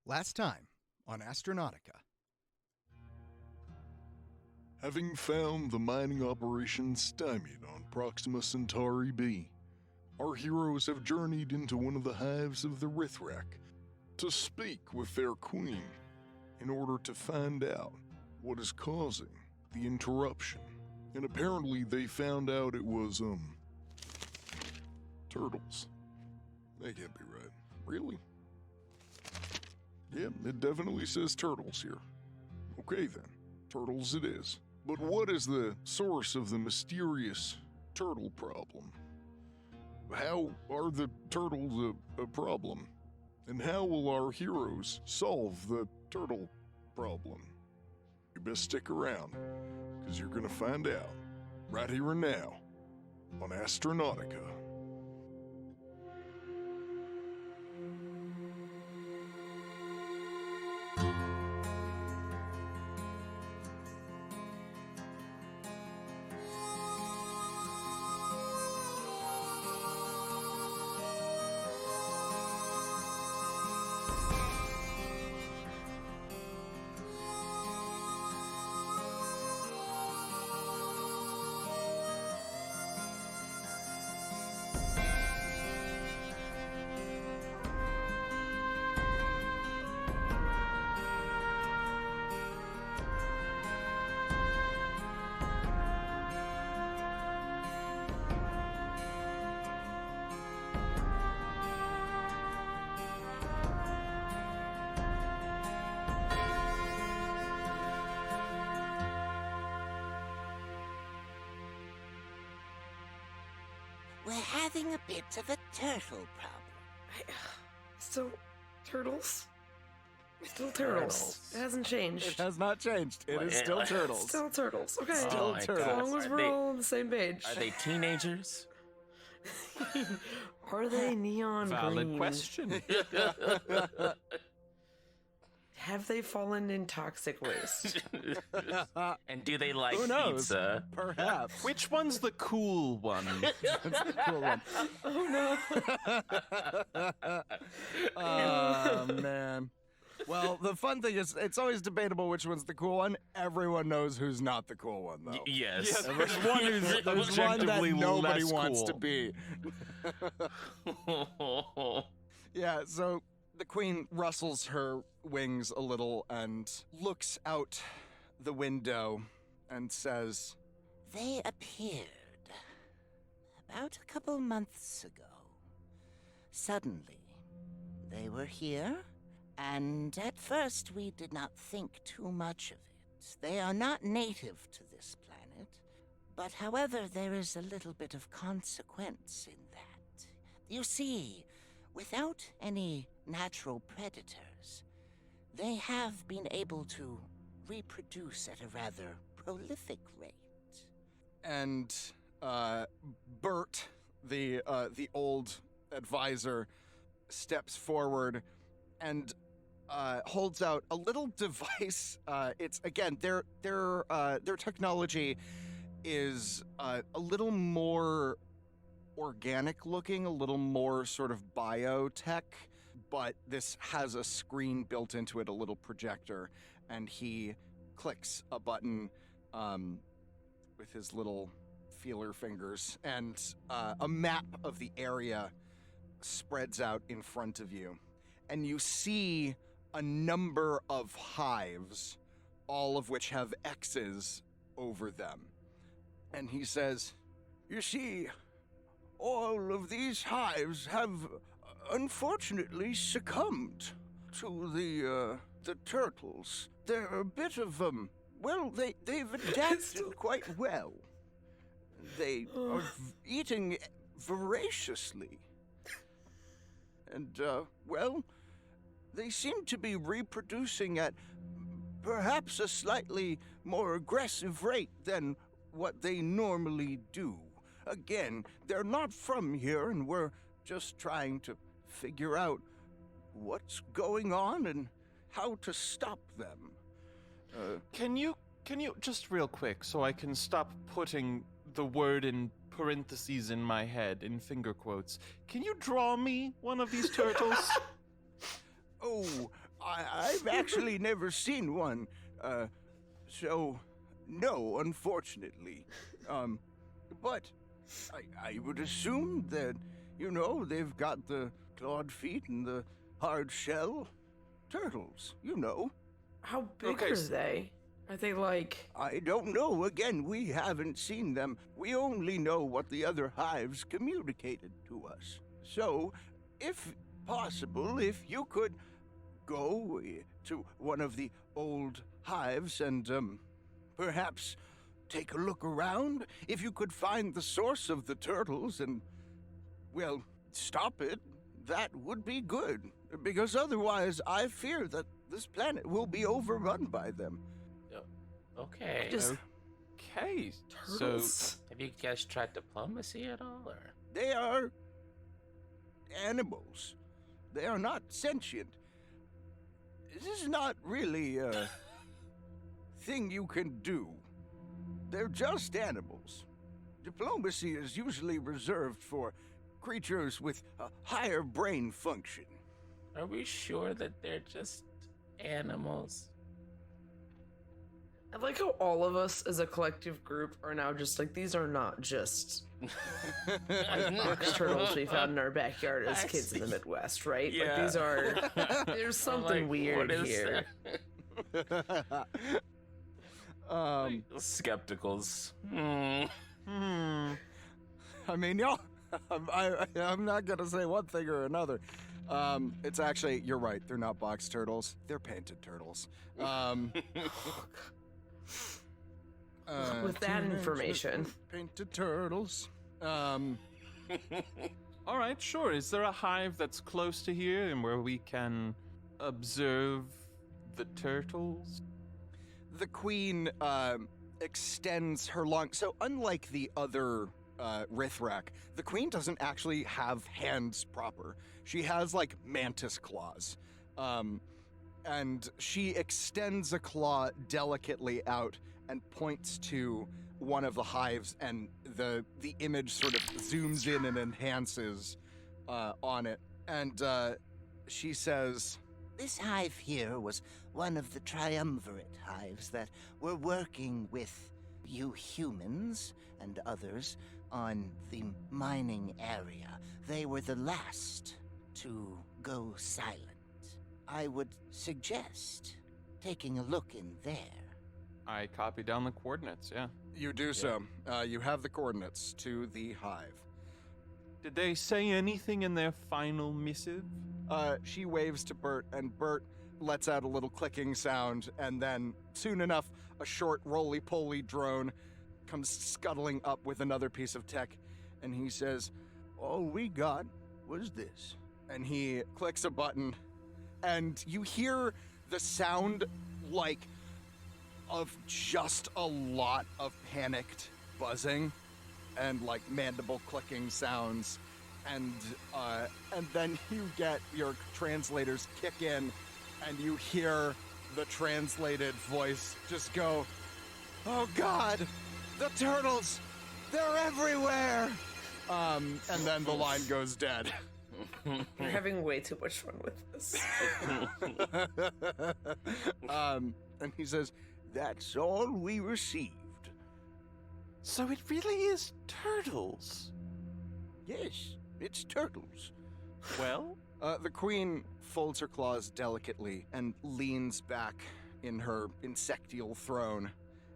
Last time on Astronautica. Having found the mining operation stymied on Proxima Centauri B, our heroes have journeyed into one of the hives of the Rth Rhkh to speak with their queen in order to find out what is causing the interruption. And apparently they found out it was, turtles. That can't be right. Really? Yeah, it definitely says turtles here. Okay then, turtles it is. But what is the source of the mysterious turtle problem? How are the turtles a problem? And how will our heroes solve the turtle problem? You best stick around, because you're going to find out right here and now on Astronautica. We're having a bit of a turtle problem. Still turtles? Still turtles. It hasn't changed. It has not changed. It is still turtles. Still turtles. Okay. Still As turtles. long as we're all on the same page. Are they teenagers? Are they neon Valid green? question. Have they fallen in toxic waste? And do they like Who knows? pizza? Perhaps. Which one's the cool one? That's the cool one. Oh no. Oh, man. Well, the fun thing is, it's always debatable which one's the cool one. Everyone knows who's not the cool one, though. Yes. There's one there's one that Objectively nobody less wants cool. to be. Yeah, so the queen rustles her wings a little and looks out the window and says, They appeared about a couple months ago. Suddenly, they were here, and at first we did not think too much of it. They are not native to this planet, but however, there is a little bit of consequence in that. You see, without any natural predators, they have been able to reproduce at a rather prolific rate. and Bert, the old advisor, steps forward and holds out a little device. It's again, their technology is a little more organic looking, a little more sort of biotech, but this has a screen built into it, a little projector, and he clicks a button with his little feeler fingers, and a map of the area spreads out in front of you, and you see a number of hives, all of which have X's over them. And he says, "You see, all of these hives have unfortunately succumbed to the turtles. They're a bit of well, they've adapted quite well. They are eating voraciously. And, well, they seem to be reproducing at perhaps a slightly more aggressive rate than what they normally do. Again, they're not from here, and we're just trying to figure out what's going on and how to stop them." Can you just real quick so I can stop putting the word in parentheses in my head in finger quotes? Can you draw me one of these turtles? Oh, I've actually never seen one, so no, unfortunately. But I would assume that, they've got the clawed feet and the hard shell turtles, How big Okay, are they? Are they like... I don't know. Again, we haven't seen them. We only know what the other hives communicated to us. So, if possible, if you could go to one of the old hives and, perhaps take a look around, if you could find the source of the turtles and, well, stop it, that would be good. Because otherwise, I fear that this planet will be overrun by them. Okay. Just Okay. turtles? Have you guys tried diplomacy at all, or? They are animals. They are not sentient. This is not really a thing you can do. They're just animals. Diplomacy is usually reserved for creatures with a higher brain function. Are we sure that they're just animals? I like how all of us as a collective group are now just like, these are not just box turtles we found in our backyard as kids in the Midwest, right? Like, Yeah. these are... There's something weird here. Skepticals. I mean, y'all, I'm not gonna say one thing or another. It's actually, you're right, they're not box turtles, they're painted turtles. With that information. Painted turtles. All right, sure. Is there a hive that's close to here and where we can observe the turtles? The queen extends her long. So unlike the other Rth Rhkh, the queen doesn't actually have hands proper. She has like mantis claws, and she extends a claw delicately out and points to one of the hives, and the image sort of zooms in and enhances on it, and she says, This hive here was one of the triumvirate hives that were working with you humans and others on the mining area. They were the last to go silent. I would suggest taking a look in there. I copy down the coordinates, yeah. you do so. You have the coordinates to the hive. Did they say anything in their final missive? She waves to Bert, and Bert lets out a little clicking sound, and then soon enough, a short roly-poly drone comes scuttling up with another piece of tech, and he says, all we got was this. And he clicks a button, and you hear the sound, like, of just a lot of panicked buzzing and, like, mandible clicking sounds. And then you get your translators kick in, and you hear the translated voice just go, oh God, the turtles, they're everywhere! And then the line goes dead. We're having way too much fun with this. And he says, that's all we received. So it really is turtles. Yes, it's turtles. Well, The queen folds her claws delicately and leans back in her insectial throne,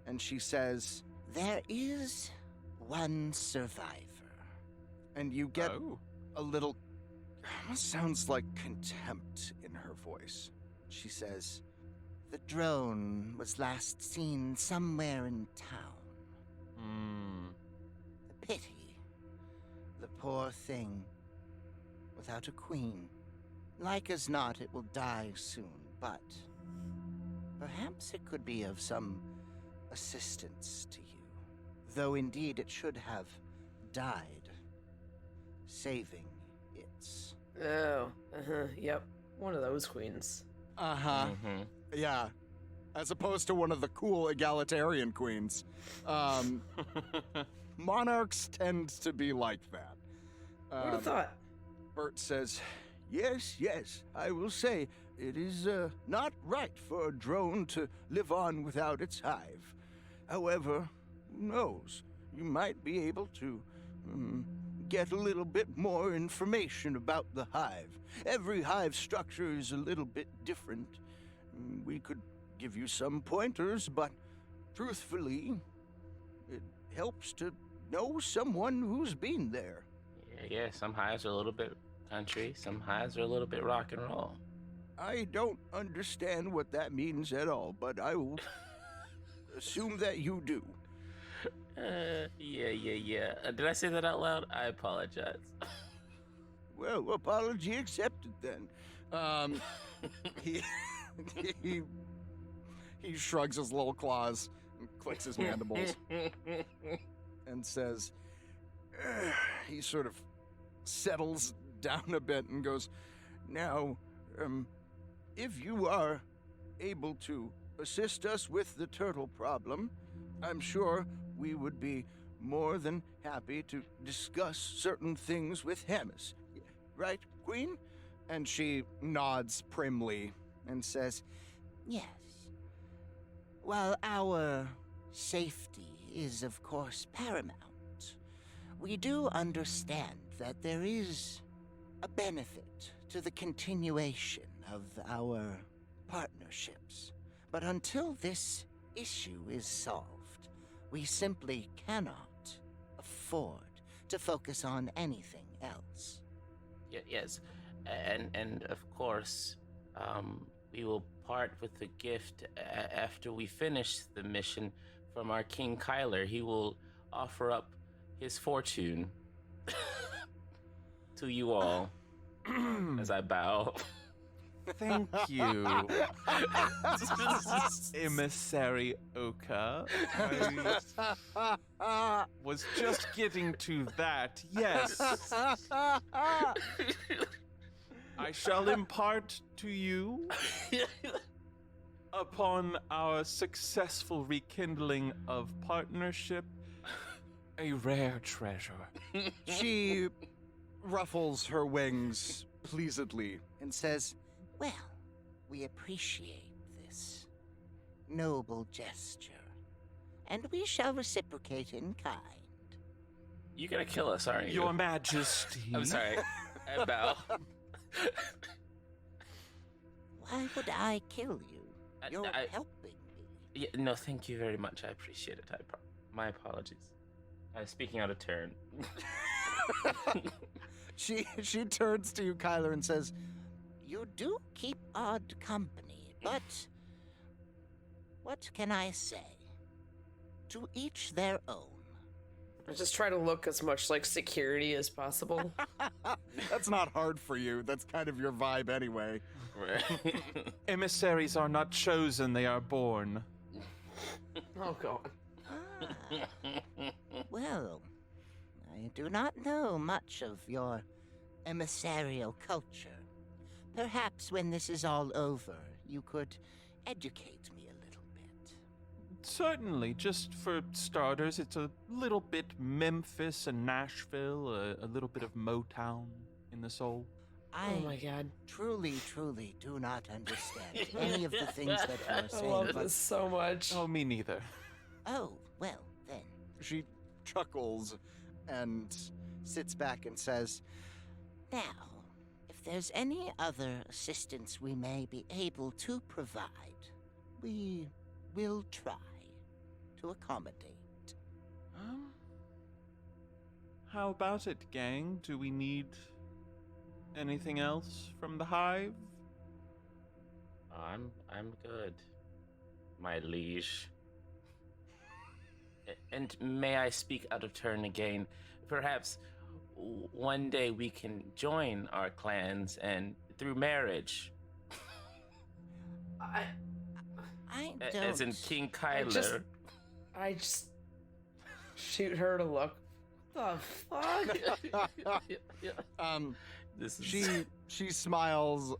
and she says, There is one survivor. and you get oh. a little, almost sounds like contempt in her voice. She says, The drone was last seen somewhere in town. The pity. The poor thing. Without a queen. Like as not, it will die soon, but perhaps it could be of some assistance to you. Though indeed it should have died, saving its. Oh, yep. One of those queens. uh-huh, yeah, as opposed to one of the cool egalitarian queens. Monarchs tend to be like that. Who'd have thought? Bert says, yes, I will say, it is not right for a drone to live on without its hive. However, who knows? You might be able to get a little bit more information about the hive. Every hive structure is a little bit different. We could give you some pointers, but truthfully, it helps to know someone who's been there. Yeah, some hives are a little bit country, some hives are a little bit rock and roll. I don't understand what that means at all, but I will assume that you do. Yeah. Did I say that out loud? I apologize. Well, apology accepted then. He shrugs his little claws and clicks his mandibles and says, he sort of settles down a bit and goes, now, if you are able to assist us with the turtle problem, I'm sure we would be more than happy to discuss certain things with Hamus. Right, Queen? And she nods primly and says, Yes. While our safety is, of course, paramount, we do understand that there is a benefit to the continuation of our partnerships. But until this issue is solved, we simply cannot afford to focus on anything else. Yes, and of course, we will part with the gift after we finish the mission from our King Kyler. He will offer up his fortune to you all as I bow. Thank you, Emissary Rhkh. I was just getting to that, yes. I shall impart to you, upon our successful rekindling of partnership, a rare treasure. she ruffles her wings pleasedly And says, well, we appreciate this noble gesture, and we shall reciprocate in kind. You're gonna kill us, aren't you? Your Majesty. I'm sorry. I bow. Why would I kill you? You're I- helping me. Yeah, no, thank you very much. I appreciate it. My apologies. I was speaking out of turn. She turns to you, Kyler, and says, You do keep odd company, but what can I say? To each their own. I just try to look as much like security as possible. that's not hard for you. That's kind of your vibe anyway. Right. Emissaries are not chosen, they are born. Oh, God. Well, I do not know much of your emissarial culture. Perhaps when this is all over, you could educate me a little bit. Certainly, just for starters, it's a little bit Memphis and Nashville, a little bit of Motown in the soul. I Oh, my God. truly do not understand any of the things that you are I saying. love but- this so much. Oh, me neither. Oh, well, then. She chuckles and sits back and says, Now, if there's any other assistance we may be able to provide, we will try to accommodate. How about it, gang? Do we need anything else from the hive? I'm good, my liege. And may I speak out of turn again? Perhaps one day we can join our clans and through marriage. I don't... As in King Kyler. I just shoot her to look. What the fuck? This is... she smiles,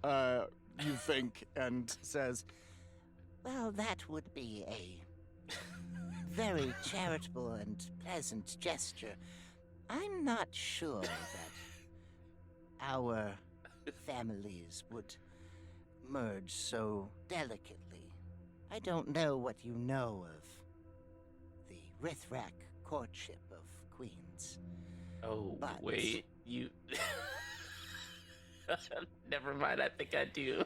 you think, and says, Well, that would be a very charitable and pleasant gesture. I'm not sure that our families would merge so delicately. I don't know what you know of the Rth Rhkh courtship of queens. Oh, But- wait, you. Never mind, I think I do.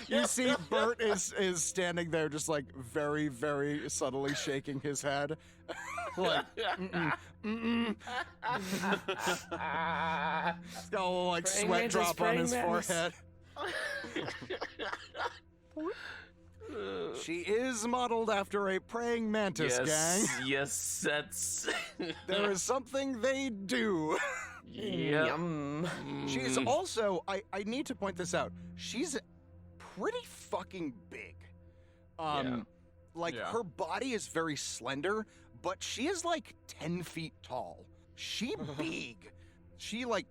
You see Bert is standing there just like very, very subtly shaking his head. Like, mm-mm. He's got a little like Praying sweat mantis, drop on praying his mantis. forehead. She is modeled after a praying mantis, gang. Yes, that's. There is something they do. Yep. Yum. She's also, I need to point this out, she's pretty fucking big. Yeah. Like, Yeah. her body is very slender, but she is like 10 feet tall. She big. She like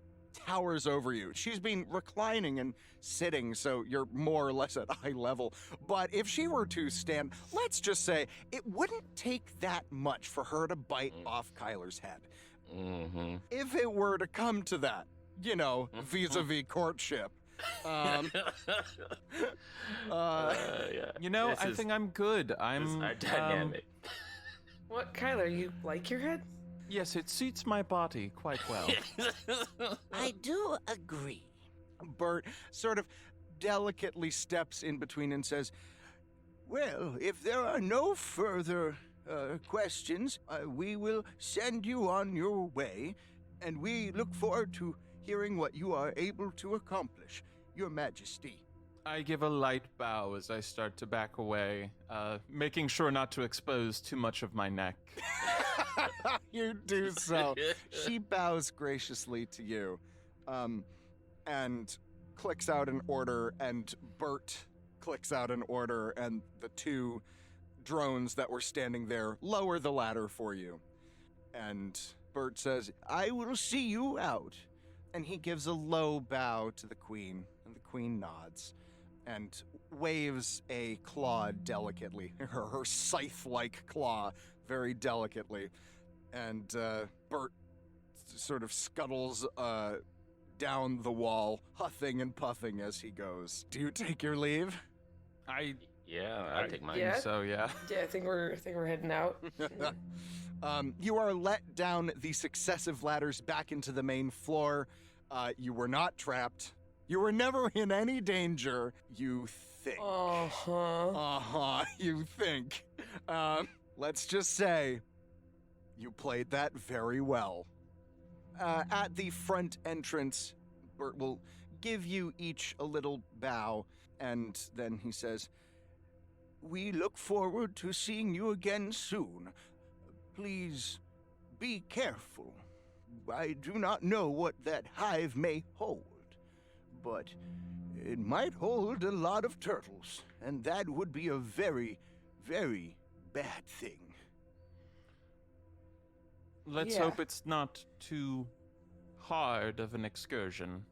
towers over you. She's been reclining and sitting, so you're more or less at eye level. But if she were to stand, let's just say, it wouldn't take that much for her to bite off Kyler's head. Mm-hmm. If it were to come to that, you know, vis-a-vis courtship. Yeah. You know, This I is- think I'm good. This is I'm our dynamic. What, Kyler? You like your head? Yes, it suits my body quite well. I do agree. Bert sort of delicately steps in between and says, Well, if there are no further questions, we will send you on your way, and we look forward to hearing what you are able to accomplish, Your Majesty. I give a light bow as I start to back away, making sure not to expose too much of my neck. you do so. She bows graciously to you, and clicks out an order, and Bert clicks out an order, and the two drones that were standing there lower the ladder for you. And Bert says, I will see you out. and he gives a low bow to the queen, and the queen nods and waves a claw delicately, her scythe-like claw very delicately. And Bert sort of scuttles down the wall, huffing and puffing as he goes. Do you take your leave? Yeah, I take mine. Yeah. So yeah. Yeah, I think we're heading out. You are let down the successive ladders back into the main floor. You were not trapped. You were never in any danger, you think. Uh-huh. You think. Let's just say you played that very well. At the front entrance, Bert will give you each a little bow, and then he says, We look forward to seeing you again soon. Please be careful. I do not know what that hive may hold, but it might hold a lot of turtles, and that would be a very, very bad thing. Let's Yeah. hope it's not too hard of an excursion.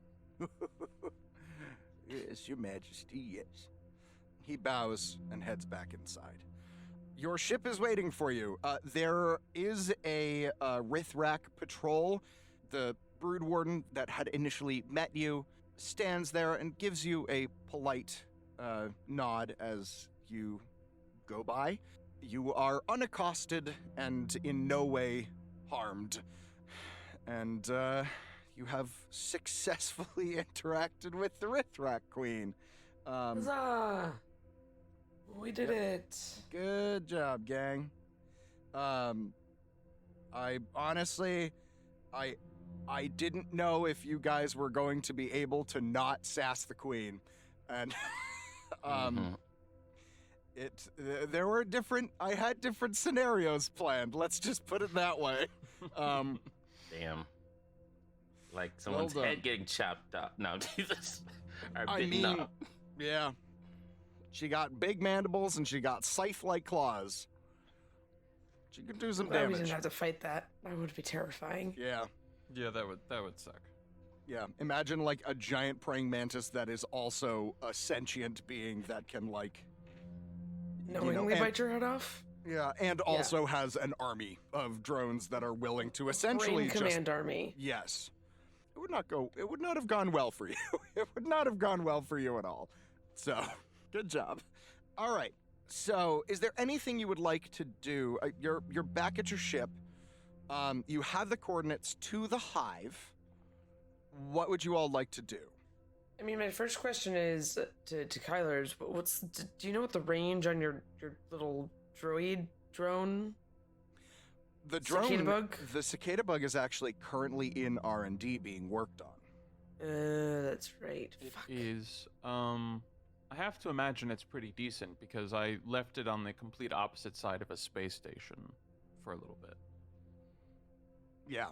Yes, Your Majesty, yes. He bows and heads back inside. Your ship is waiting for you. There is a Rth Rhkh patrol. The brood warden that had initially met you stands there and gives you a polite nod as you go by. You are unaccosted and in no way harmed. And you have successfully interacted with the Rth Rhkh Queen. Huzzah! We did it. Good job, gang. I honestly, I didn't know if you guys were going to be able to not sass the queen, and there were I had different scenarios planned. Let's just put it that way. Damn. Like someone's done. head getting chopped up. No, Jesus. Or I bitten mean, up. yeah. She got big mandibles and she got scythe-like claws. She could do some Glad we didn't damage. have to fight that. That would be terrifying. Yeah. Yeah, that would suck. Yeah, imagine like a giant praying mantis that is also a sentient being that can like, Knowingly and- bite your head off? yeah, and also has an army of drones that are willing to essentially Brain just command army. yes. It would not have gone well for you. It would not have gone well for you at all. So, good job. All right. So, is there anything you would like to do? You're back at your ship. You have the coordinates to the hive. What would you all like to do? I mean, my first question is to Kyler. Do you know what the range on your little drone? The drone, cicada bug? The cicada bug is actually currently in R&D being worked on. That's right. It Fuck. is. I have to imagine it's pretty decent because I left it on the complete opposite side of a space station for a little bit. Yeah,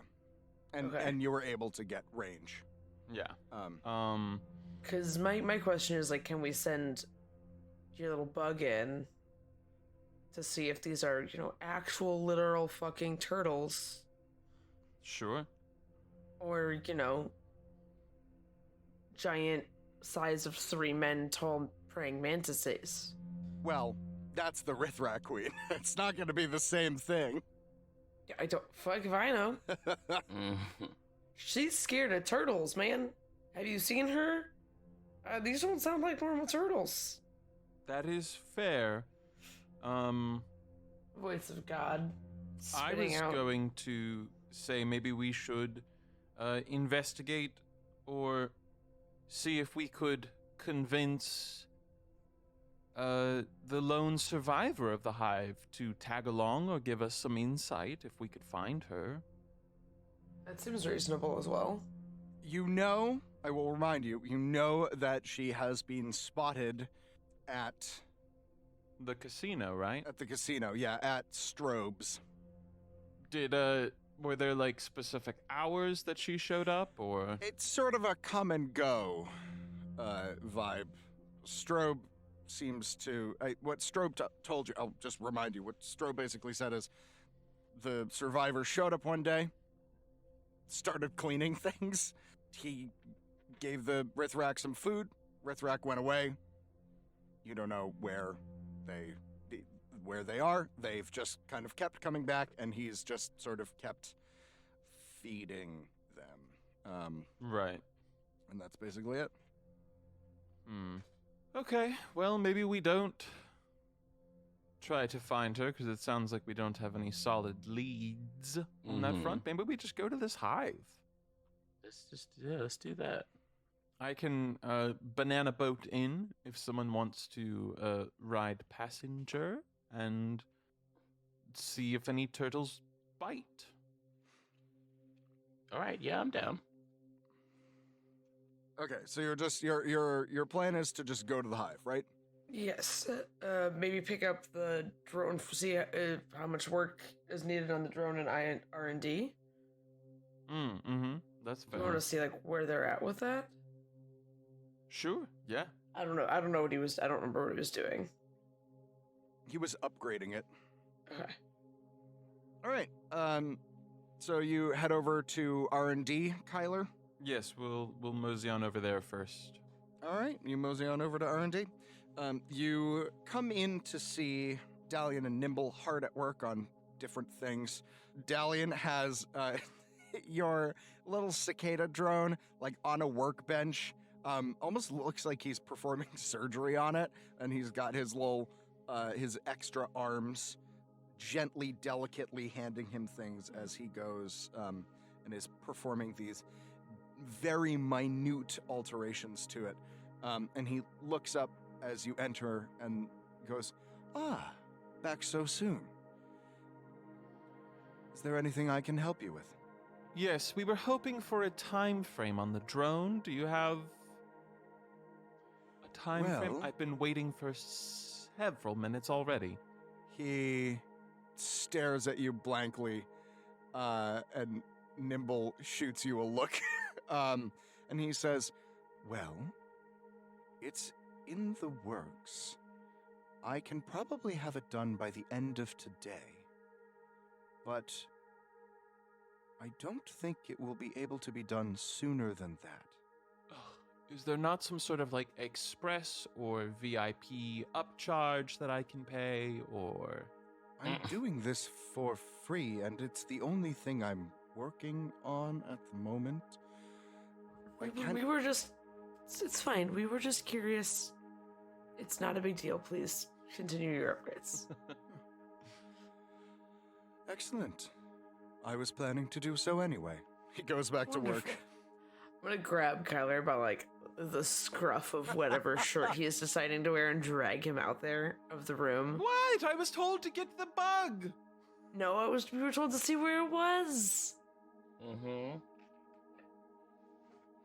and you were able to get range. Yeah. Because my question is, like, can we send your little bug in to see if these are, actual literal fucking turtles? Sure. Or, giant size of 3 men tall praying mantises? Well, that's the Rth Rhkh queen. It's not going to be the same thing. I don't fuck if I know. She's scared of turtles, man. Have you seen her? These don't sound like normal turtles. That is fair. Voice of God. I was Out. going to say maybe we should investigate or see if we could convince the lone survivor of the hive to tag along or give us some insight if we could find her. That seems reasonable as well. I will remind you, that she has been spotted at The casino, right? the casino. Yeah, at Strobe's. Were there like specific hours that she showed up, or? It's sort of a come and go vibe. Strobe seems to... what Strobe told you, I'll just remind you, what Strobe basically said is the survivor showed up one day, started cleaning things. He gave the Rth Rhkh some food. Rth Rhkh went away. You don't know where they are. They've just kind of kept coming back, and he's just sort of kept feeding them. Right. And that's basically it. Okay, well, maybe we don't try to find her, because it sounds like we don't have any solid leads on that front. Maybe we just go to this hive. Let's do that. I can banana boat in if someone wants to ride passenger and see if any turtles bite. All right, yeah, I'm down. Okay, so your plan is to just go to the hive, right? Yes. Maybe pick up the drone, see how much work is needed on the drone and R&D. That's I fair. want to see where they're at with that. Sure, yeah. I don't know what he was. I don't remember what he was doing. He was upgrading it. Okay. All right. So you head over to R&D, Kyler? Yes, we'll mosey on over there first. All right, you mosey on over to R&D. You come in to see Dalian and Nimble hard at work on different things. Dalian has your little cicada drone on a workbench. Almost looks like he's performing surgery on it, and he's got his little his extra arms gently, delicately handing him things as he goes and is performing these very minute alterations to it. And he looks up as you enter and goes, back so soon. Is there anything I can help you with? Yes, we were hoping for a time frame on the drone. Do you have a time frame? Well- I've been waiting for several minutes already. He stares at you blankly, and Nimble shoots you a look. And he says, well, it's in the works. I can probably have it done by the end of today. But I don't think it will be able to be done sooner than that. Is there not some sort of express or VIP upcharge that I can pay, or? I'm doing this for free, and it's the only thing I'm working on at the moment. We were just... It's fine. We were just curious. It's not a big deal. Please continue your upgrades. Excellent. I was planning to do so anyway. He goes back to work. I'm gonna grab Kyler by, like, the scruff of whatever shirt he is deciding to wear and drag him out there of the room. What? I was told to get the bug. No, we were told to see where it was. Mm-hmm.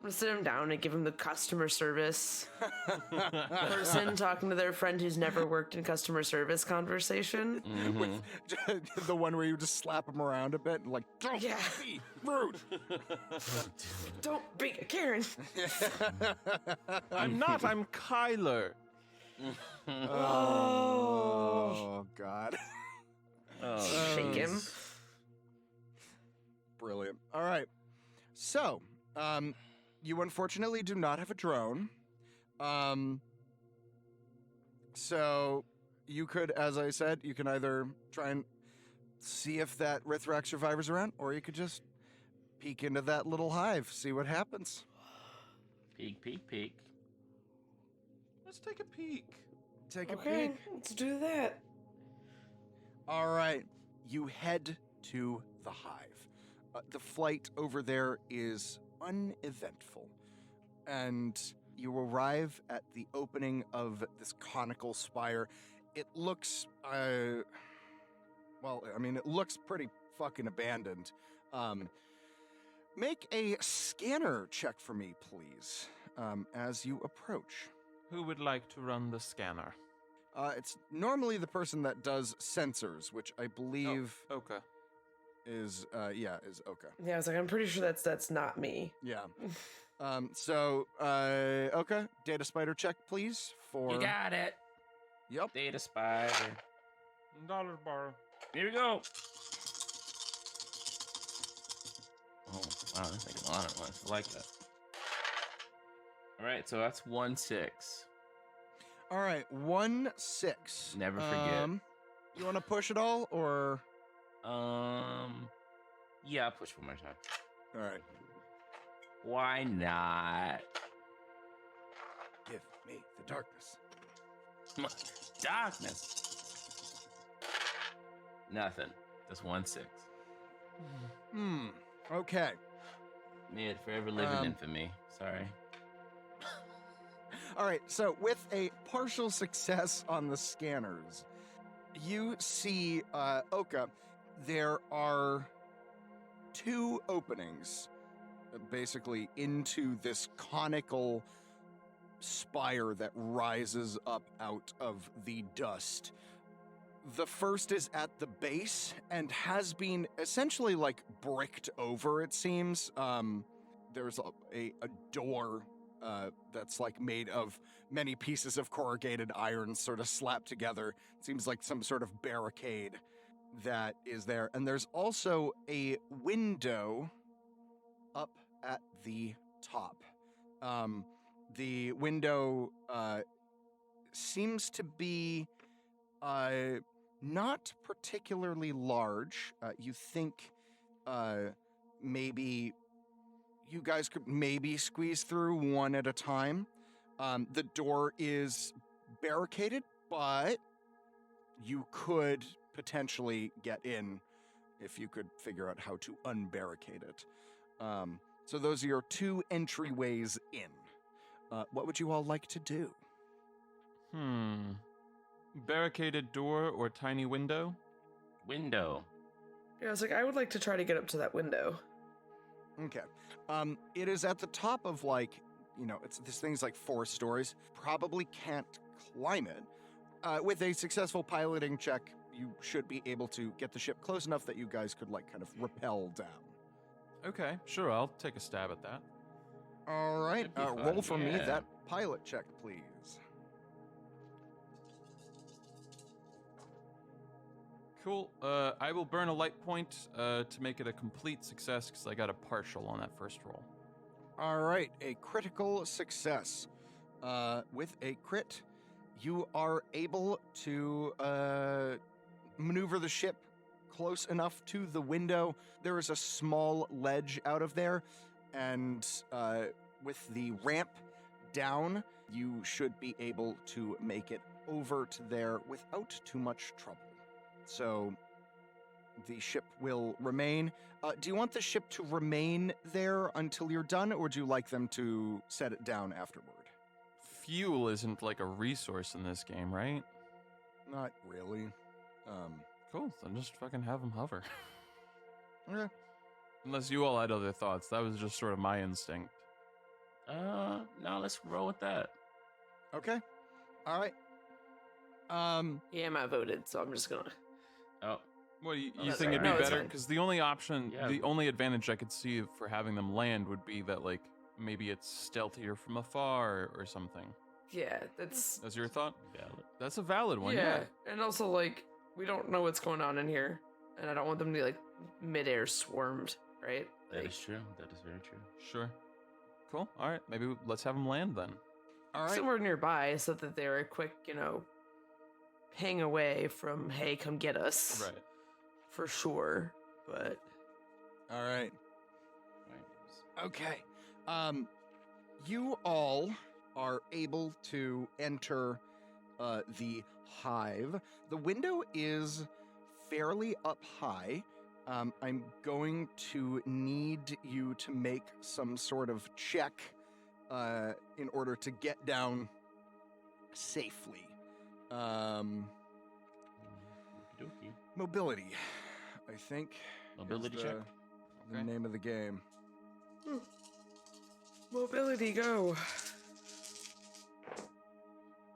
I'm gonna sit him down and give him the customer service person talking to their friend who's never worked in customer service conversation. Mm-hmm. With the one where you just slap him around a bit and like, don't Yeah. be rude. Don't be a Karen. I'm not. I'm Kyler. Oh, God. Oh, Shake him. Brilliant. All right. So, you unfortunately do not have a drone. So you could, as I said, you can either try and see if that Rth Rhkh survivor's around, or you could just peek into that little hive, see what happens. Peek, peek, peek. Let's take a peek. Take a Okay, peek. let's do that. All right. You head to the hive. The flight over there is uneventful. And you arrive at the opening of this conical spire. It looks, it looks pretty fucking abandoned. Make a scanner check for me, please, as you approach. Who would like to run the scanner? It's normally the person that does sensors, which I believe Okay. is Oka. Yeah, I was like, I'm pretty sure that's not me. Yeah. Okay, data spider check, please. For You got it. Yep. Data spider. Dollar bar. Here we go. Oh, wow, that's like a lot of ones. I like that. All right, so that's 1-6. All right, 1-6. Never forget. You want to push it all, or? Yeah, I'll push one more time. All right. Why not? Give me the darkness. Darkness. Nothing. Just 1-6. Okay. May it forever live in infamy. Sorry. All right, so with a partial success on the scanners, you see, Oka, there are 2 openings, basically, into this conical spire that rises up out of the dust. The first is at the base and has been essentially, like, bricked over, it seems. There's a door that's like made of many pieces of corrugated iron sort of slapped together. It seems like some sort of barricade that is there. And there's also a window up at the top. The window seems to be not particularly large. You think maybe you guys could maybe squeeze through one at a time. The door is barricaded, but you could potentially get in if you could figure out how to unbarricade it. So those are your 2 entryways in. What would you all like to do? Barricaded door or tiny window? Window. Yeah, I was like, I would like to try to get up to that window. Okay. It is at the top of, like, this thing's like 4 stories. Probably can't climb it. With a successful piloting check, you should be able to get the ship close enough that you guys could, like, kind of rappel down. Okay, sure, I'll take a stab at that. All right. That'd be Roll fun, for me yeah. that pilot check, please. Cool. I will burn a light point to make it a complete success because I got a partial on that first roll. All right, a critical success. With a crit, you are able to maneuver the ship close enough to the window. There is a small ledge out of there, and with the ramp down, you should be able to make it over to there without too much trouble. So the ship will remain. Do you want the ship to remain there until you're done, or do you like them to set it down afterward? Fuel isn't like a resource in this game, right? Not really. Cool, then just fucking have them hover. Okay. Unless you all had other thoughts. That was just sort of my instinct. No, let's roll with that. Okay. All right. Yeah, I'm outvoted, so I'm just gonna. Oh, Well, you that's think it'd all be right. No, it's better? fine. Because the only option, Yeah. the only advantage I could see for having them land would be that, like, maybe it's stealthier from afar or something. Yeah, that's. That's your thought? valid. That's a valid one, Yeah, and also, like, we don't know what's going on in here, and I don't want them to be, like, midair swarmed, right? That Like, is true. That is very true. Sure. Cool. All right. Maybe let's have them land then. All right. somewhere nearby so that they're a quick, ping away from, hey, come get us. Right. For sure, but. All right. Right. Okay. You all are able to enter the hive. The window is fairly up high. I'm going to need you to make some sort of check in order to get down safely. Okey-dokey. Mobility, I think. Mobility is check. The Okay. name of the game. Mobility go.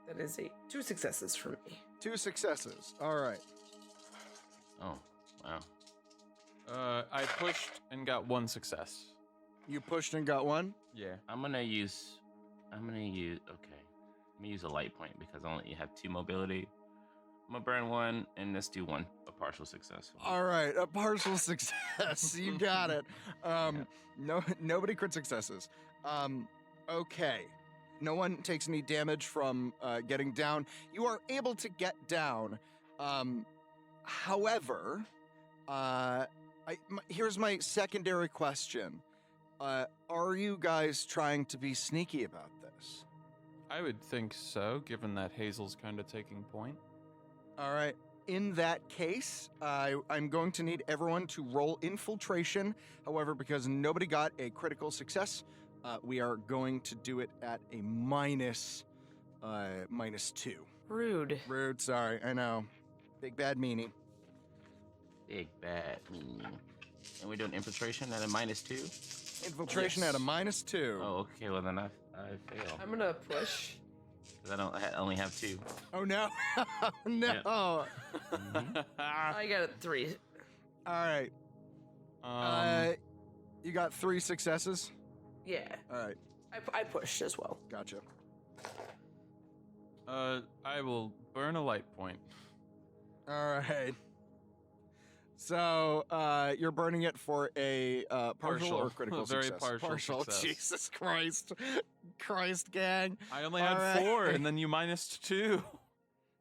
That is 2 successes for me. 2 successes. All right. Oh, wow. I pushed and got 1 success. You pushed and got 1? Yeah. I'm gonna use. Okay. I'm gonna use a light point because I only have 2 mobility. I'm gonna burn 1 and let's do a partial success. All right, a partial success. You got it. Nobody crit successes. Okay. No one takes any damage from getting down. You are able to get down. However, here's my secondary question. Are you guys trying to be sneaky about this? I would think so, given that Hazel's kind of taking point. All right. In that case, I'm going to need everyone to roll infiltration. However, because nobody got a critical success, we are going to do it at a -2. Rude. Rude, sorry, I know. Big bad meanie. Big bad meanie. And we're doing infiltration at a -2. Infiltration Yes. at a -2. Oh, okay. Well then I fail I'm gonna push. 'Cause I only have 2. Oh no. No. Yeah. I got a 3. All right. You got 3 successes? Yeah, All right. I pushed as well. Gotcha. I will burn a light point. All right. So, you're burning it for a partial or critical A very success? partial success. Jesus Christ. Christ, gang. I only All had right. 4, and then you -2.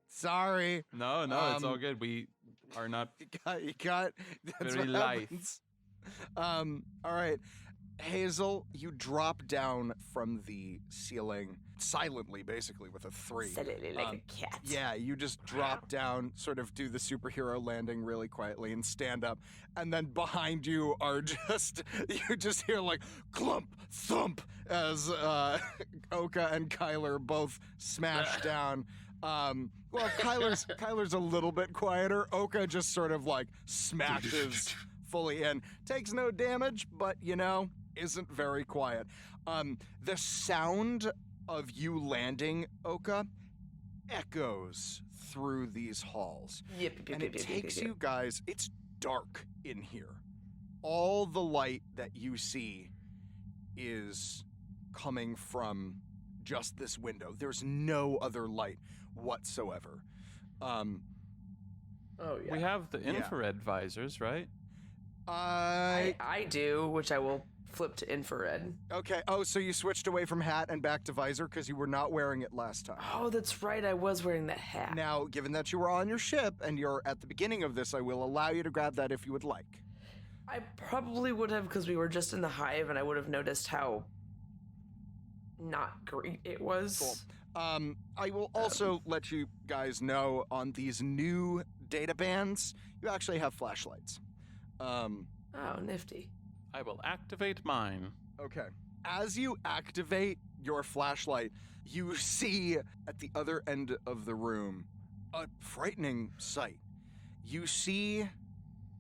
Sorry. No, it's all good. We are not. You got. That's Very what light. happens. All right. Hazel, you drop down from the ceiling silently, basically, with a 3. Silently like a cat. Yeah, you just drop down, sort of do the superhero landing really quietly and stand up. And then behind you are you just hear like clump, thump as Oka and Kyler both smash down. Well, Kyler's a little bit quieter. Oka just sort of like smashes fully in. Takes no damage, but isn't very quiet. The sound of you landing, Oka, echoes through these halls. And it takes you guys, it's dark in here. All the light that you see is coming from just this window. There's no other light whatsoever. Oh yeah. We have the Yeah. infrared visors, right? I do, which I will flip to infrared. Okay. Oh, so you switched away from hat and back to visor because you were not wearing it last time. Oh, that's right. I was wearing that hat. Now, given that you were on your ship and you're at the beginning of this, I will allow you to grab that if you would like. I probably would have because we were just in the hive and I would have noticed how not great it was. Cool. I will also let you guys know on these new data bands, you actually have flashlights. Oh, nifty. I will activate mine. Okay. As you activate your flashlight, you see at the other end of the room a frightening sight. You see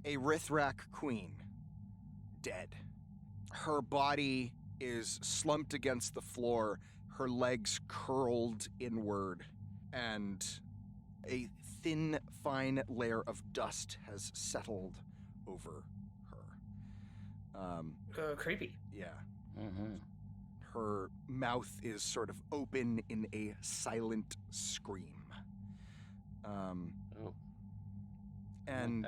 a Rth Rhkh queen dead. Her body is slumped against the floor, her legs curled inward, and a thin, fine layer of dust has settled over her. Creepy. Yeah. Mm-hmm. Her mouth is sort of open in a silent scream. Oh. And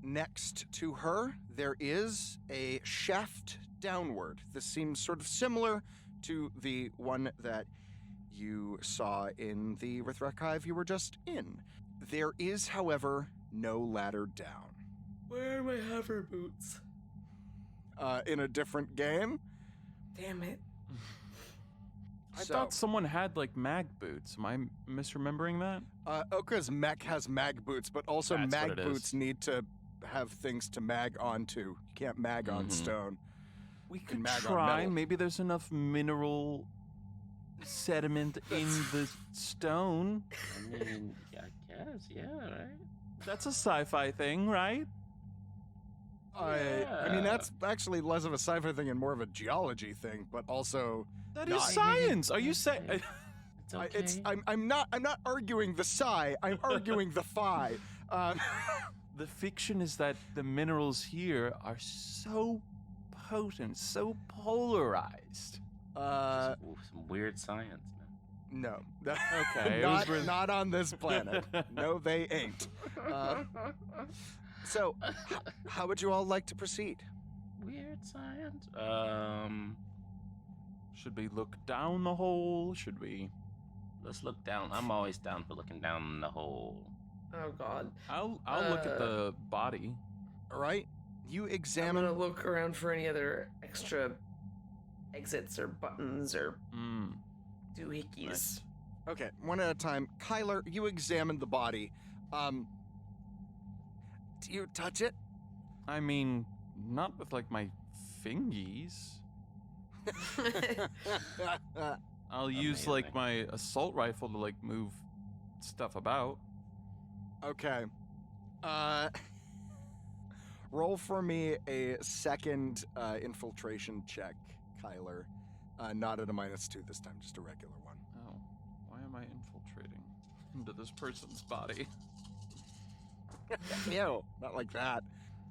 next to her, there is a shaft downward. This seems sort of similar to the one that you saw in the Rth Rhkh hive you were just in. There is, however, no ladder down. Where are my hover boots? In a different game. Damn it. I thought someone had like mag boots. Am I misremembering that? Oka's mech has mag boots, but also That's mag what it boots is. need to have things to mag onto. You can't mag on stone. We can could mag on try. metal. Maybe there's enough mineral sediment in the stone. I mean, I guess, yeah, right? That's a sci-fi thing, right? I mean, that's actually less of a sci-fi thing and more of a geology thing, but also That No, is I- science. Are you saying? It's okay. I'm not arguing the psi. I'm arguing the phi. The fiction is that the minerals here are so potent, so polarized. Some weird science, man. No. Okay, it not, was not on this planet. No, they ain't. So, how would you all like to proceed? Weird science? Should we look down the hole? Should we? Let's look down. I'm always down for looking down the hole. Oh god. I'll look at the body. All right. You I'm examine. gonna look around for any other extra exits or buttons or doohickeys. Nice. Okay, one at a time. Kyler, you examine the body. Do you touch it? I mean, not with like my fingies. I'll use like my assault rifle to like move stuff about. Okay. Roll for me a second infiltration check, Kyler. Not at a -2 this time, just a regular one. Oh, why am I infiltrating into this person's body? Ew, not like that.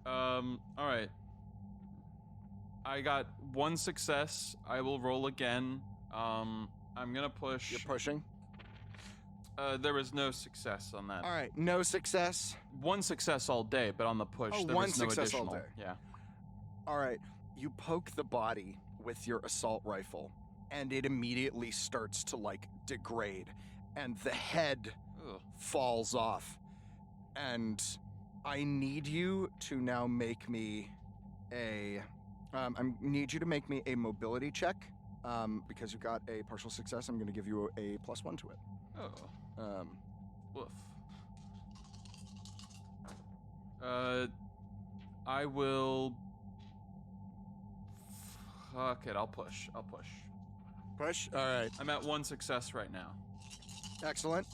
All right. I got 1 success. I will roll again. I'm gonna push. You're pushing. There was no success on that. All right, no success. 1 success all day, but on the push, Oh, there one was no success all additional. day. Yeah. All right, you poke the body with your assault rifle, and it immediately starts to like degrade, and the head Ugh. falls off. And I need you to now make me a. I need you to make me a mobility check. Because you got a partial success, I'm going to give you a +1 to it. Oh. Woof. I will. Fuck it. I'll push. Push. All right. I'm at 1 success right now. Excellent.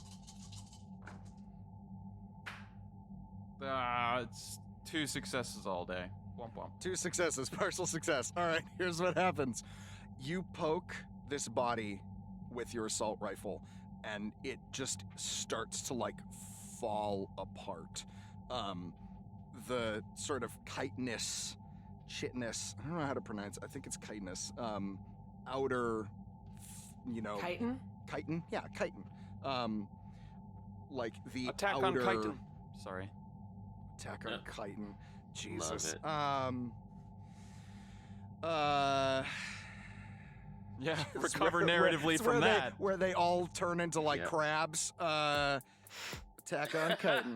It's 2 successes all day. Womp womp. 2 successes, partial success. All right, here's what happens. You poke this body with your assault rifle, and it just starts to like fall apart. The sort of chitinous, chitness, I don't know how to pronounce it. I think it's chitinous. Outer, Chitin? chitin? Yeah, chitin. Like the Attack outer... on Chitin. Sorry. Attack on Yeah. chitin. Jesus. it. Yeah, It's recover where- narratively it's from where that. where they all turn into like Yep. crabs. Attack on chitin.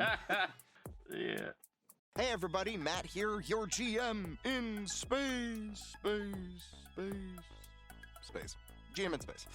Yeah. Hey everybody, Matt here, your GM in space. GM in Space.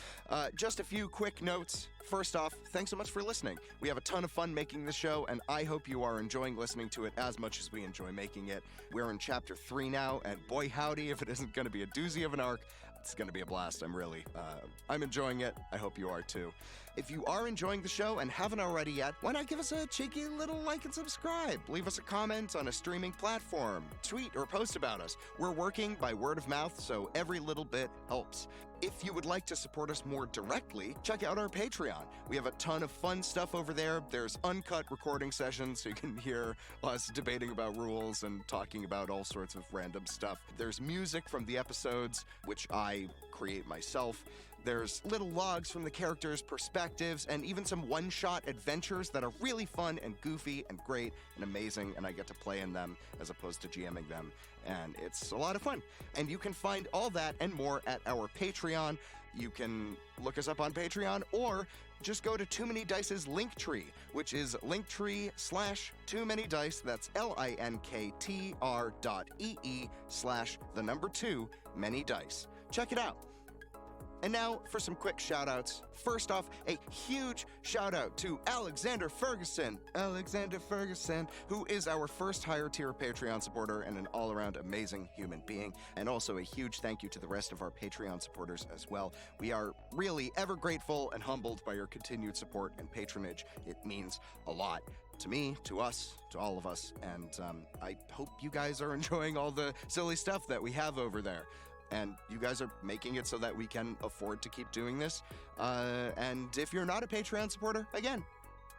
Just a few quick notes. First off, thanks so much for listening. We have a ton of fun making this show, and I hope you are enjoying listening to it as much as we enjoy making it. We're in Chapter 3 now, and boy howdy, if it isn't going to be a doozy of an arc, it's going to be a blast. I'm enjoying it. I hope you are too. If you are enjoying the show and haven't already yet, why not give us a cheeky little like and subscribe? Leave us a comment on a streaming platform. Tweet or post about us. We're working by word of mouth, so every little bit helps. If you would like to support us more directly, check out our Patreon. We have a ton of fun stuff over there. There's uncut recording sessions, so you can hear us debating about rules and talking about all sorts of random stuff. There's music from the episodes, which I create myself. There's little logs from the characters' perspectives, and even some one-shot adventures that are really fun and goofy and great and amazing, and I get to play in them as opposed to GMing them, and it's a lot of fun. And you can find all that and more at our Patreon. You can look us up on Patreon, or just go to Too Many Dice's Linktree, which is linktree/TooManyDice. That's linktr.ee/2many dice. Check it out. And now for some quick shout-outs. First off, a huge shout-out to Alexander Ferguson, who is our first higher tier Patreon supporter and an all-around amazing human being. And also a huge thank you to the rest of our Patreon supporters as well. We are really ever grateful and humbled by your continued support and patronage. It means a lot to me, to us, to all of us. And I hope you guys are enjoying all the silly stuff that we have over there. And you guys are making it so that we can afford to keep doing this. And if you're not a Patreon supporter, again,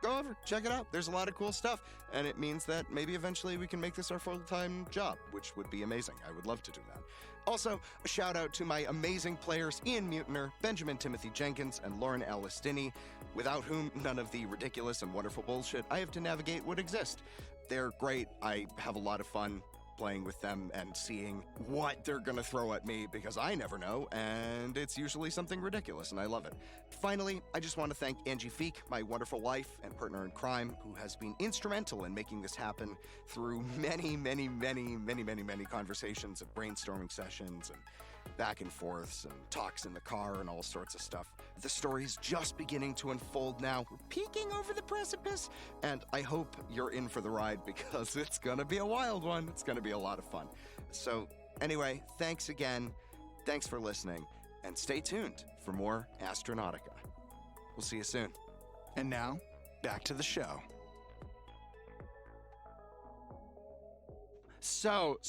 go over, check it out. There's a lot of cool stuff. And it means that maybe eventually we can make this our full-time job, which would be amazing. I would love to do that. Also, a shout out to my amazing players, Ian Mutiner, Benjamin Timothy Jenkins, and Lauren Alice Dinney, without whom none of the ridiculous and wonderful bullshit I have to navigate would exist. They're great. I have a lot of fun playing with them and seeing what they're gonna throw at me, because I never know, and it's usually something ridiculous, and I love it. Finally, I just want to thank Angie Feek, my wonderful wife and partner in crime, who has been instrumental in making this happen through many conversations and brainstorming sessions and back and forths and talks in the car and all sorts of stuff. The story's just beginning to unfold now. We're peeking over the precipice, and I hope you're in for the ride, because it's gonna be a wild one. It's gonna be a lot of fun. So anyway, thanks again. Thanks for listening, and stay tuned for more Astronautica. We'll see you soon. And now, back to the show. So,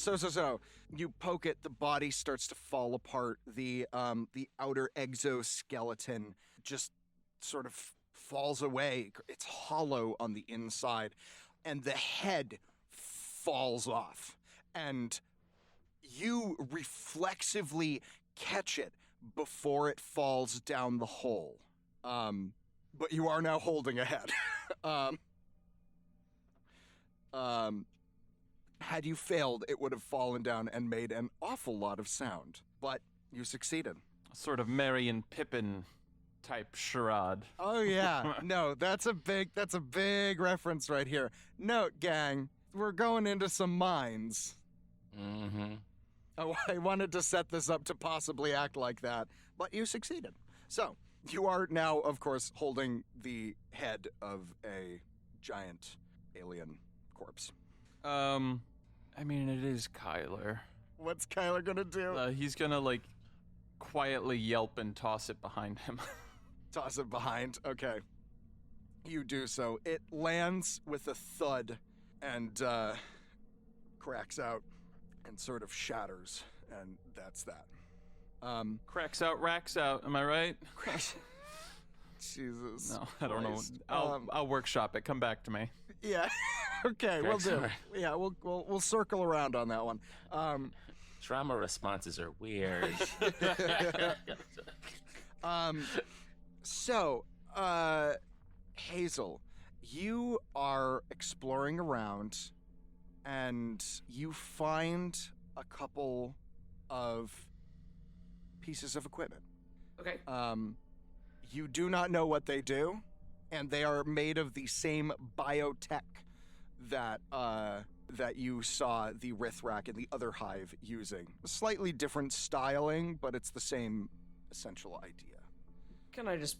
you poke it, the body starts to fall apart. The outer exoskeleton just sort of falls away. It's hollow on the inside, and the head falls off. And you reflexively catch it before it falls down the hole. But you are now holding a head. Had you failed, it would have fallen down and made an awful lot of sound. But you succeeded. A sort of Merry and Pippin type charade. Oh yeah. No, that's a big reference right here. Note, gang, we're going into some mines. Mm-hmm. Oh, I wanted to set this up to possibly act like that, but you succeeded. So, you are now, of course, holding the head of a giant alien corpse. I mean, it is Kyler. What's Kyler gonna do? He's gonna, like, quietly yelp and toss it behind him. Toss it behind. Okay. You do so. It lands with a thud and cracks out and sort of shatters, and that's that. Cracks out, racks out. Am I right? Jesus. No, I don't Christ. know. I'll workshop it. Come back to me. Yeah. Okay, we'll do. Yeah, we'll circle around on that one. Trauma responses are weird. So, Hazel, you are exploring around, and you find a couple of pieces of equipment. Okay. You do not know what they do, and they are made of the same biotech that you saw the Rth Rhkh and the other hive using. Slightly different styling, but it's the same essential idea. Can I just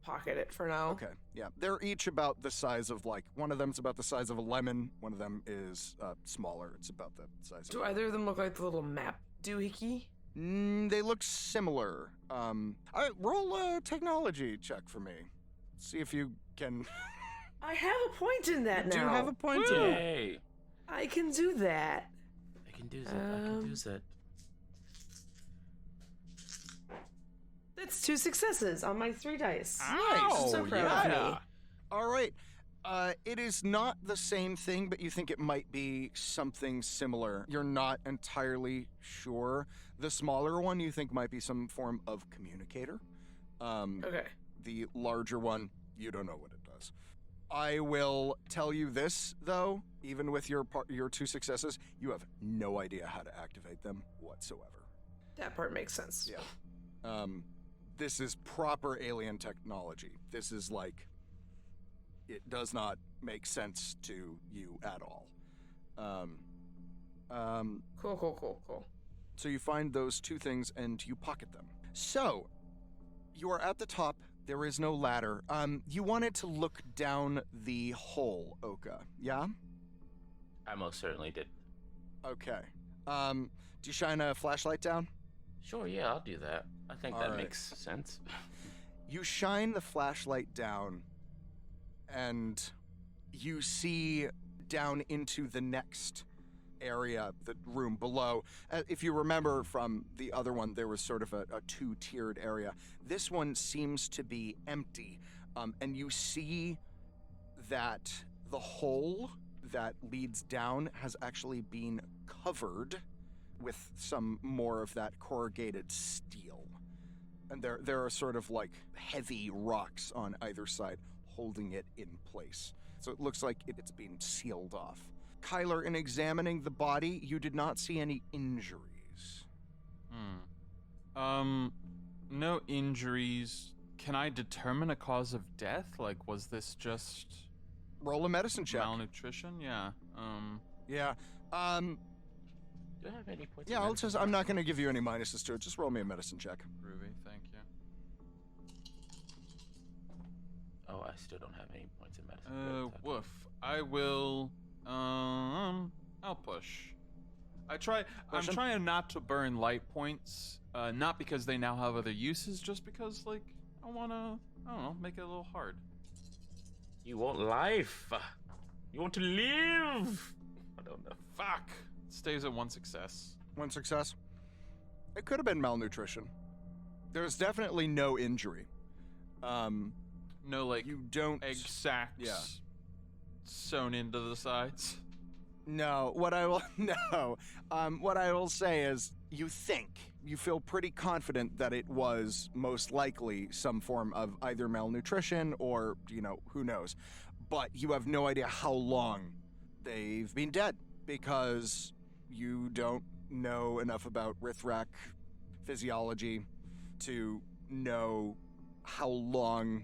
pocket it for now? Okay, yeah. They're each about the size of, like, one of them's about the size of a lemon, one of them is smaller. It's about the size Do of either of them look like the little map doohickey? They look similar. All right, roll a technology check for me. See if you can... I have a point in that You now. do have a point in it. Hey, I can do that. I can do that. I can do that. That's 2 successes on my 3 dice. Nice. So proud of me. All right. It is not the same thing, but you think it might be something similar. You're not entirely sure. The smaller one you think might be some form of communicator. Okay. The larger one, you don't know what it does. I will tell you this, though, even with your 2 successes, you have no idea how to activate them whatsoever. That part makes sense. Yeah. This is proper alien technology. This is like, it does not make sense to you at all. Cool. So you find those 2 things and you pocket them. So, you are at the top. There is no ladder. You wanted to look down the hole, Oka, yeah? I most certainly did. Okay. Do you shine a flashlight down? Sure, yeah, I'll do that. I think All that right. makes sense. You shine the flashlight down, and you see down into the next area, the room below. If you remember from the other one, there was sort of a 2-tiered area. This one seems to be empty, and you see that the hole that leads down has actually been covered with some more of that corrugated steel. And there are sort of like heavy rocks on either side holding it in place. So it looks like it's been sealed off. Kyler, in examining the body, you did not see any injuries. No injuries. Can I determine a cause of death? Like, was this just Roll a medicine check. malnutrition? Yeah. Yeah. Do I have any points? Yeah, I'm not going to give you any minuses to it. Just roll me a medicine check. Groovy, thank you. Oh, I still don't have any points in medicine. Good, Woof. I will, I'll push. I'm Pushing? trying not to burn light points, not because they now have other uses, just because, like, I don't know, make it a little hard. You want life. You want to live. I don't know. Fuck! Stays at 1 success. 1 success. It could have been malnutrition. There's definitely no injury. No, like, You don't... egg sacs Yeah. sewn into the sides. No, what I will say is you feel pretty confident that it was most likely some form of either malnutrition or, who knows. But you have no idea how long they've been dead because you don't know enough about Rth Rhkh physiology to know how long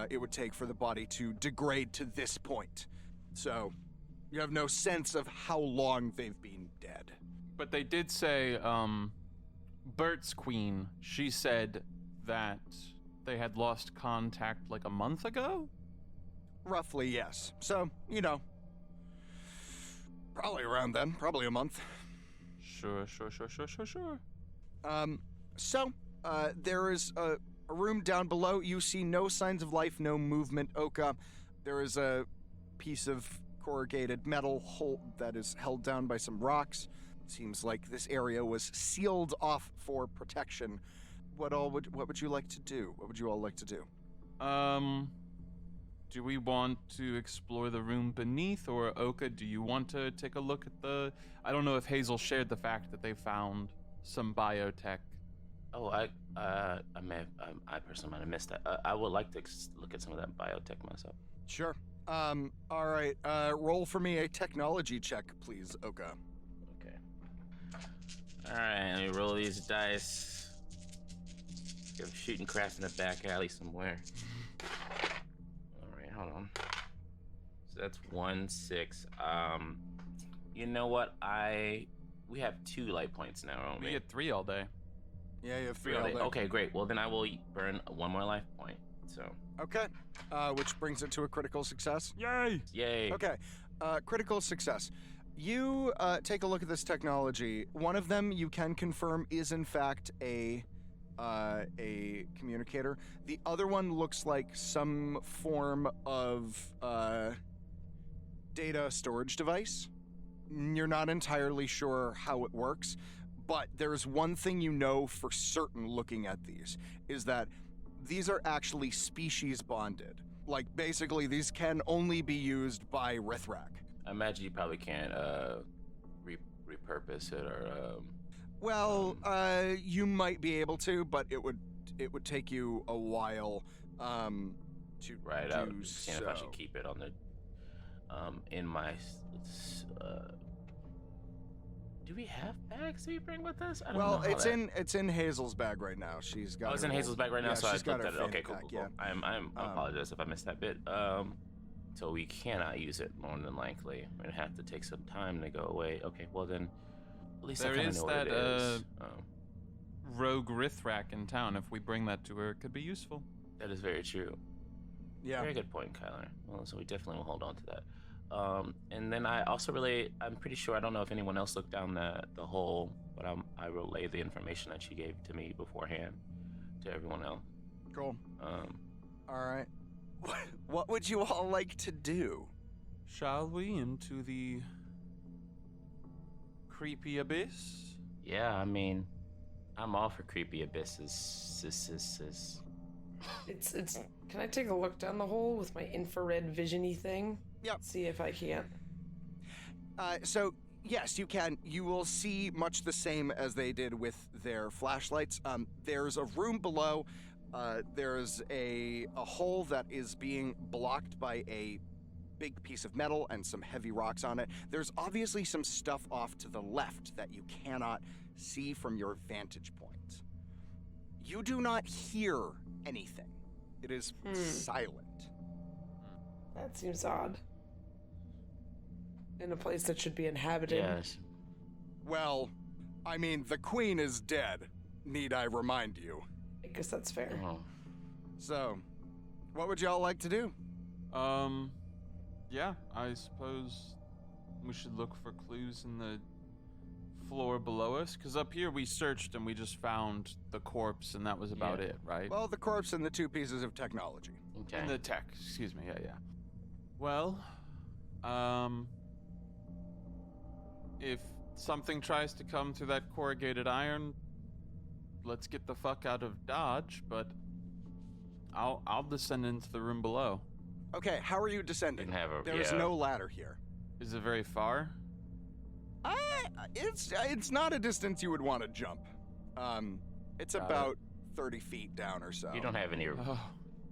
it would take for the body to degrade to this point. So you have no sense of how long they've been dead. But they did say, Bert's queen, she said that they had lost contact like a month ago? Roughly, yes. So, probably around then, probably a month. Sure. There is a room down below. You see no signs of life, no movement, Oka. There is a piece of corrugated metal that is held down by some rocks. Seems like this area was sealed off for protection. What would you like to do? What would you all like to do? Do we want to explore the room beneath, or Oka, do you want to take a look at I don't know if Hazel shared the fact that they found some biotech. Oh, I personally might have missed that. I would like to look at some of that biotech myself. Sure. All right. Roll for me a technology check, please, Oka. Okay. All right, let me roll these dice. Got a shooting craft in the back alley somewhere. All right, hold on. So that's 1, 6. You know what? We have 2 light points now, don't we? We had 3 all day. Yeah, you have 3 3 all all day. day. Okay, great. Well, then I will burn 1 more life point. So, Okay. Which brings it to a critical success. Yay! yay. Okay. Critical success. You take a look at this technology. One of them you can confirm is in fact a communicator. The other one looks like some form of data storage device. You're not entirely sure how it works, but there's one thing you know for certain looking at these, is that these are actually species bonded. Like, basically, these can only be used by Rth Rhkh. I imagine you probably can't repurpose it or. Well, you might be able to, but it would take you a while to Right, do I was seeing if I so. should keep it on the in my do we have bags we bring with us? I don't Well, know how it's in Hazel's bag right now. She's got. Oh, it's her in Hazel's bag right now, yeah, so I she's got looked her at it. Okay, fanny cool, pack, cool, cool. I apologize if I missed that bit. So we cannot use it more than likely. We're gonna have to take some time to go away. Okay, well then, at least I There kind of is know what that it is. rogue Rth Rhkh in town. If we bring that to her, it could be useful. That is very true. Yeah. Very good point, Kyler. Well, so we definitely will hold on to that. And then I also I'm pretty sure, I don't know if anyone else looked down the hole, but I relay the information that she gave to me beforehand to everyone else. Cool. All right. What would you all like to do? Shall we into the creepy abyss? Yeah, I mean, I'm all for creepy abysses. It's. Can I take a look down the hole with my infrared vision-y thing? Yep. See if I can't. So yes, you can. You will see much the same as they did with their flashlights. There's a room below. There's a hole that is being blocked by a big piece of metal and some heavy rocks on it. There's obviously some stuff off to the left that you cannot see from your vantage point. You do not hear anything. It is silent. That seems odd. In a place that should be inhabited. Yes. Well, I mean, the queen is dead. Need I remind you? I guess that's fair. Oh. So, what would y'all like to do? Yeah, I suppose we should look for clues in the floor below us, because up here we searched and we just found the corpse and that was about Yeah. it, right? Well, the corpse and the 2 pieces of technology. Okay. And the tech, excuse me, yeah. Well, if something tries to come through that corrugated iron, let's get the fuck out of Dodge, but I'll descend into the room below. Okay, how are you descending? Didn't have a- There is yeah. no ladder here. Is it very far? It's not a distance you would want to jump. It's Got about 30 feet down or so. You don't have any. Oh,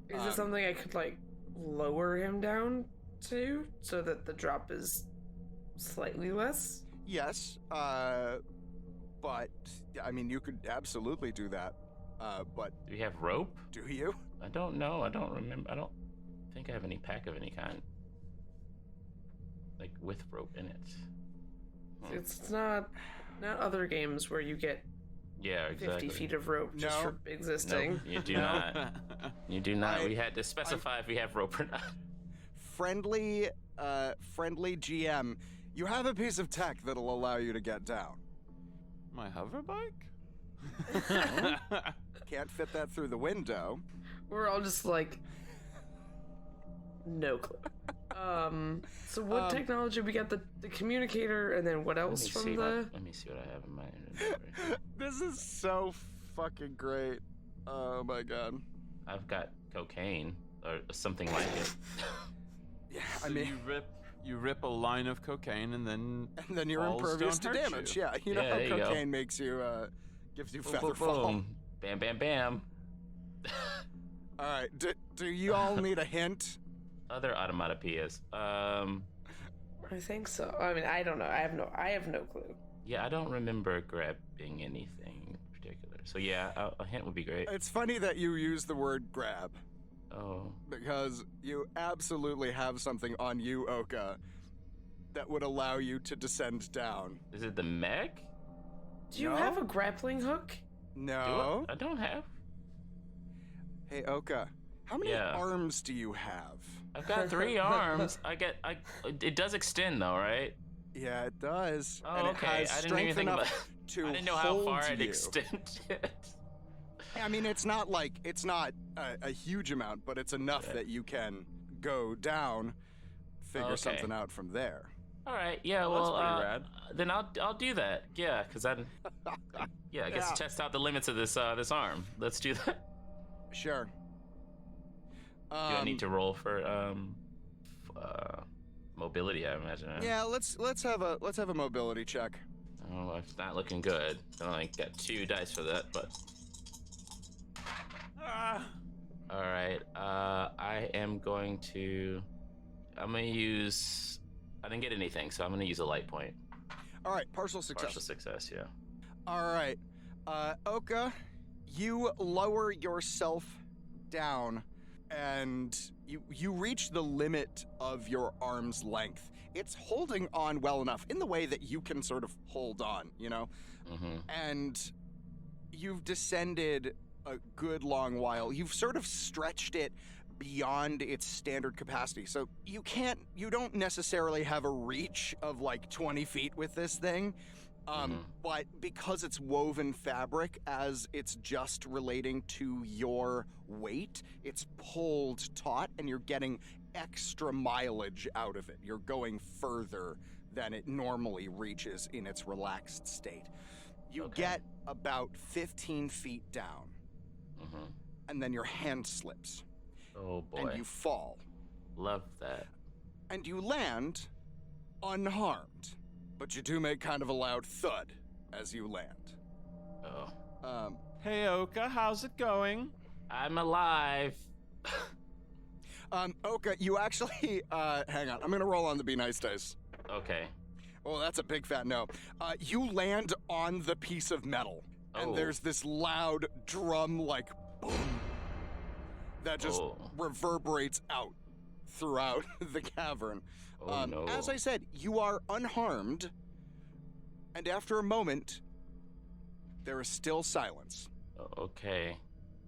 Is it something I could, like, lower him down to so that the drop is slightly less? Yes, but I mean, you could absolutely do that. But Do we have rope? do you? I don't know. I don't remember. I don't think I have any pack of any kind. Like with rope in it. It's not other games where you get Yeah, 50 exactly. feet of rope just No. for existing. Nope, you do not. You do not. I- We had to specify if we have rope or not. Friendly GM. You have a piece of tech that'll allow you to get down. my hover bike? Can't fit that through the window. We're all just like, no clue. So what technology? We got the communicator, and then what else from the? Let me see what I have in my inventory. This is so fucking great. Oh my god. I've got cocaine or something like it. Yeah, So I mean, you rip a line of cocaine and then and then you're balls impervious to don't hurt damage. you. Yeah, you know Yeah, how there you go. cocaine makes you, gives you Boom, feather boom, fall. boom. Bam, bam, bam. All right, do you all need a hint? Other automatopoeias. I think so. I mean, I don't know. I have no clue. Yeah, I don't remember grabbing anything in particular. So yeah, a hint would be great. It's funny that you use the word grab, Oh, because you absolutely have something on you, Oka, that would allow you to descend down. is it the mech? Do you No? have a grappling hook? No. I don't have. Hey, Oka, how many Yeah. arms do you have? I've got 3 arms. It does extend though, right? Yeah, it does. Oh, and it okay. has I didn't even strength think enough about. to I didn't know how far hold it you. extended. I mean, it's not a huge amount, but it's enough that you can go down, figure Okay. something out from there. All right. Yeah. Well, that's Well, pretty rad. then I'll do that. Yeah, because I guess Yeah. test out the limits of this arm. Let's do that. Sure. Do I need to roll for mobility? I imagine. Yeah, let's have a mobility check. Oh, it's not looking good. I only got 2 dice for that, but. All right. I am going to. I'm gonna use. I didn't get anything, so I'm gonna use a light point. All right, partial success. Partial success. Yeah. All right, Oka, you lower yourself down, and you reach the limit of your arm's length. It's holding on well enough in the way that you can sort of hold on, you know? Mm-hmm. And you've descended a good long while. You've sort of stretched it beyond its standard capacity. So you don't necessarily have a reach of like 20 feet with this thing. But because it's woven fabric, as it's just relating to your weight, it's pulled taut and you're getting extra mileage out of it. You're going further than it normally reaches in its relaxed state. You get about 15 feet down, and then your hand slips. Oh boy. And you fall. Love that. And you land unharmed. But you do make kind of a loud thud as you land. Oh. Hey, Oka, how's it going? I'm alive. Oka, you actually, hang on. I'm gonna roll on the Be Nice dice. Okay. Oh, that's a big fat no. You land on the piece of metal, and Oh. there's this loud drum-like boom that just reverberates out throughout the cavern. Oh, no. As I said, you are unharmed, and after a moment, there is still silence. Okay.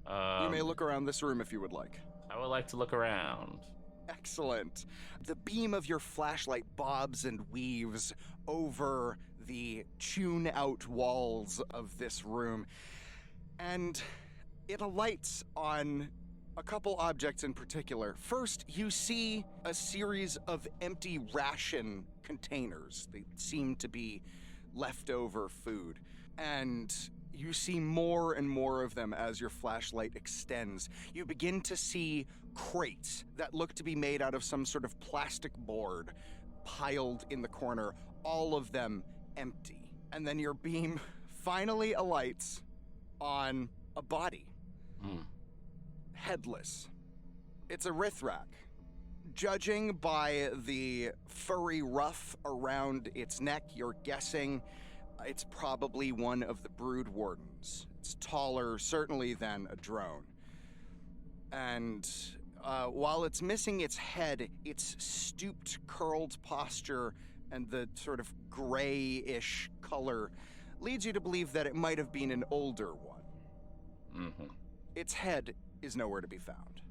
You may look around this room if you would like. I would like to look around. Excellent. The beam of your flashlight bobs and weaves over the tune-out walls of this room, and it alights on a couple objects in particular. First, you see a series of empty ration containers. They seem to be leftover food. And you see more and more of them as your flashlight extends. You begin to see crates that look to be made out of some sort of plastic board piled in the corner, all of them empty. And then your beam finally alights on a body. Headless. It's a Rth Rhkh. Judging by the furry ruff around its neck, you're guessing it's probably one of the brood wardens. It's taller, certainly, than a drone. And while it's missing its head, its stooped, curled posture and the sort of grayish color leads you to believe that it might have been an older one. Its head is nowhere to be found.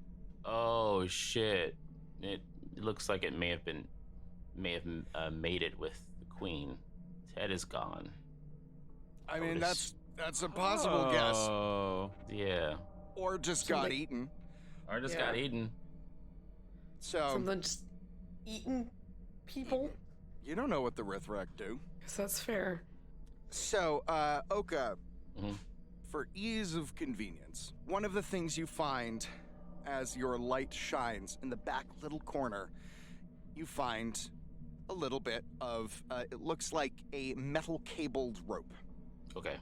Oh shit! It looks like it may have mated with the queen. Its head is gone. I mean, Notice. that's a possible guess. Oh. Yeah. Or just got eaten. Or just got eaten. So Something just eating people? you don't know what the Rth Rhkh do. Guess that's fair. So, Oka, Mhm. for ease of convenience, one of the things you find as your light shines in the back little corner, you find a little bit of, it looks like a metal cabled rope. Okay.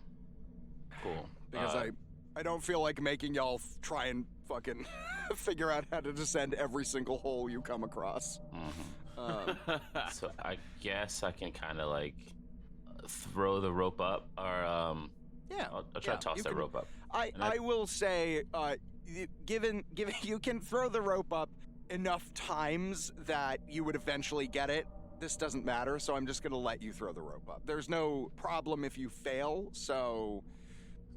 Cool. Because I don't feel like making y'all try and fucking figure out how to descend every single hole you come across. So I guess I can kind of like throw the rope up, or Yeah. I'll try to toss you that can- rope up. I will say, given you can throw the rope up enough times that you would eventually get it. This doesn't matter, so I'm just gonna let you throw the rope up. There's no problem if you fail, so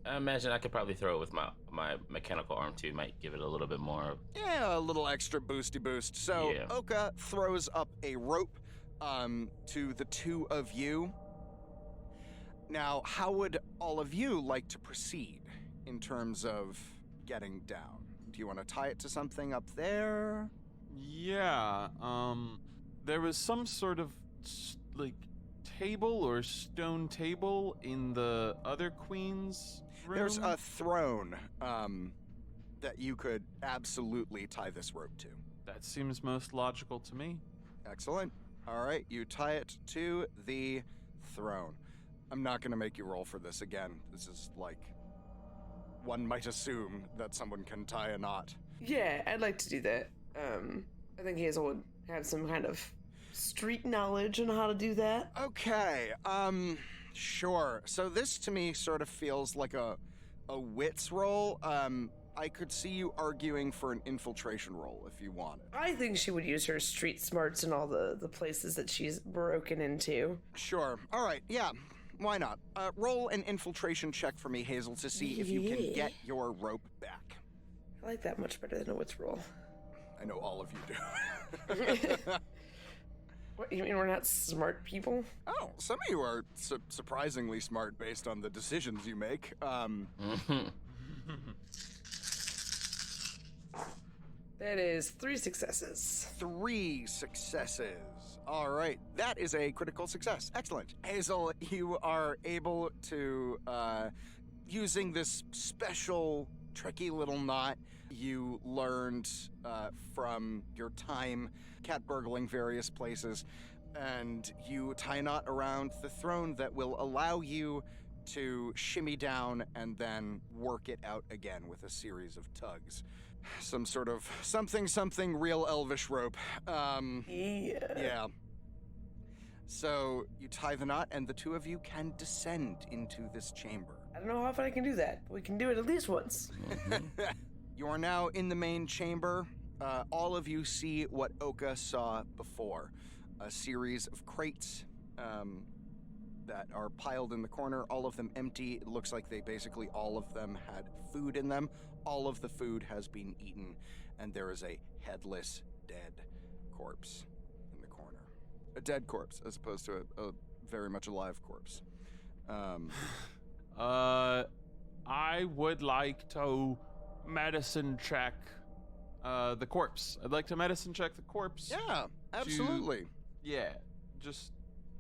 I imagine I could probably throw it with my mechanical arm too. Might give it a little bit more. Yeah, a little extra boosty boost. So Yeah. Oka throws up a rope to the two of you. Now, how would all of you like to proceed in terms of getting down? Do you want to tie it to something up there? Yeah, there was some sort of, like, table or stone table in the other queen's room. There's a throne that you could absolutely tie this rope to. That seems most logical to me. Excellent. All right, you tie it to the throne. I'm not going to make you roll for this again. This is like, one might assume that someone can tie a knot. Yeah, I'd like to do that. I think Hazel would have some kind of street knowledge on how to do that. Okay, sure. So this to me sort of feels like a wits roll. I could see you arguing for an infiltration roll if you wanted. I think she would use her street smarts in all the places that she's broken into. Sure. All right, yeah. Why not? Roll an infiltration check for me, Hazel, to see if you can get your rope back. I like that much better than a wits roll. I know all of you do. What, you mean we're not smart people? Oh, some of you are surprisingly smart based on the decisions you make. That is 3 successes. 3 successes. All right, that is a critical success. Excellent. Hazel, you are able to, using this special, tricky little knot you learned from your time cat burgling various places, and you tie a knot around the throne that will allow you to shimmy down and then work it out again with a series of tugs. Some sort of something real elvish rope. Yeah. So you tie the knot and the two of you can descend into this chamber. I don't know how often I can do that, but we can do it at least once. You are now in the main chamber. All of you see what Oka saw before. A series of crates that are piled in the corner, all of them empty. It looks like they basically all of them had food in them. All of the food has been eaten, and there is a headless, dead corpse in the corner. A dead corpse, as opposed to a very much alive corpse. I would like to medicine check the corpse. I'd like to medicine check the corpse. Yeah, absolutely. Yeah, just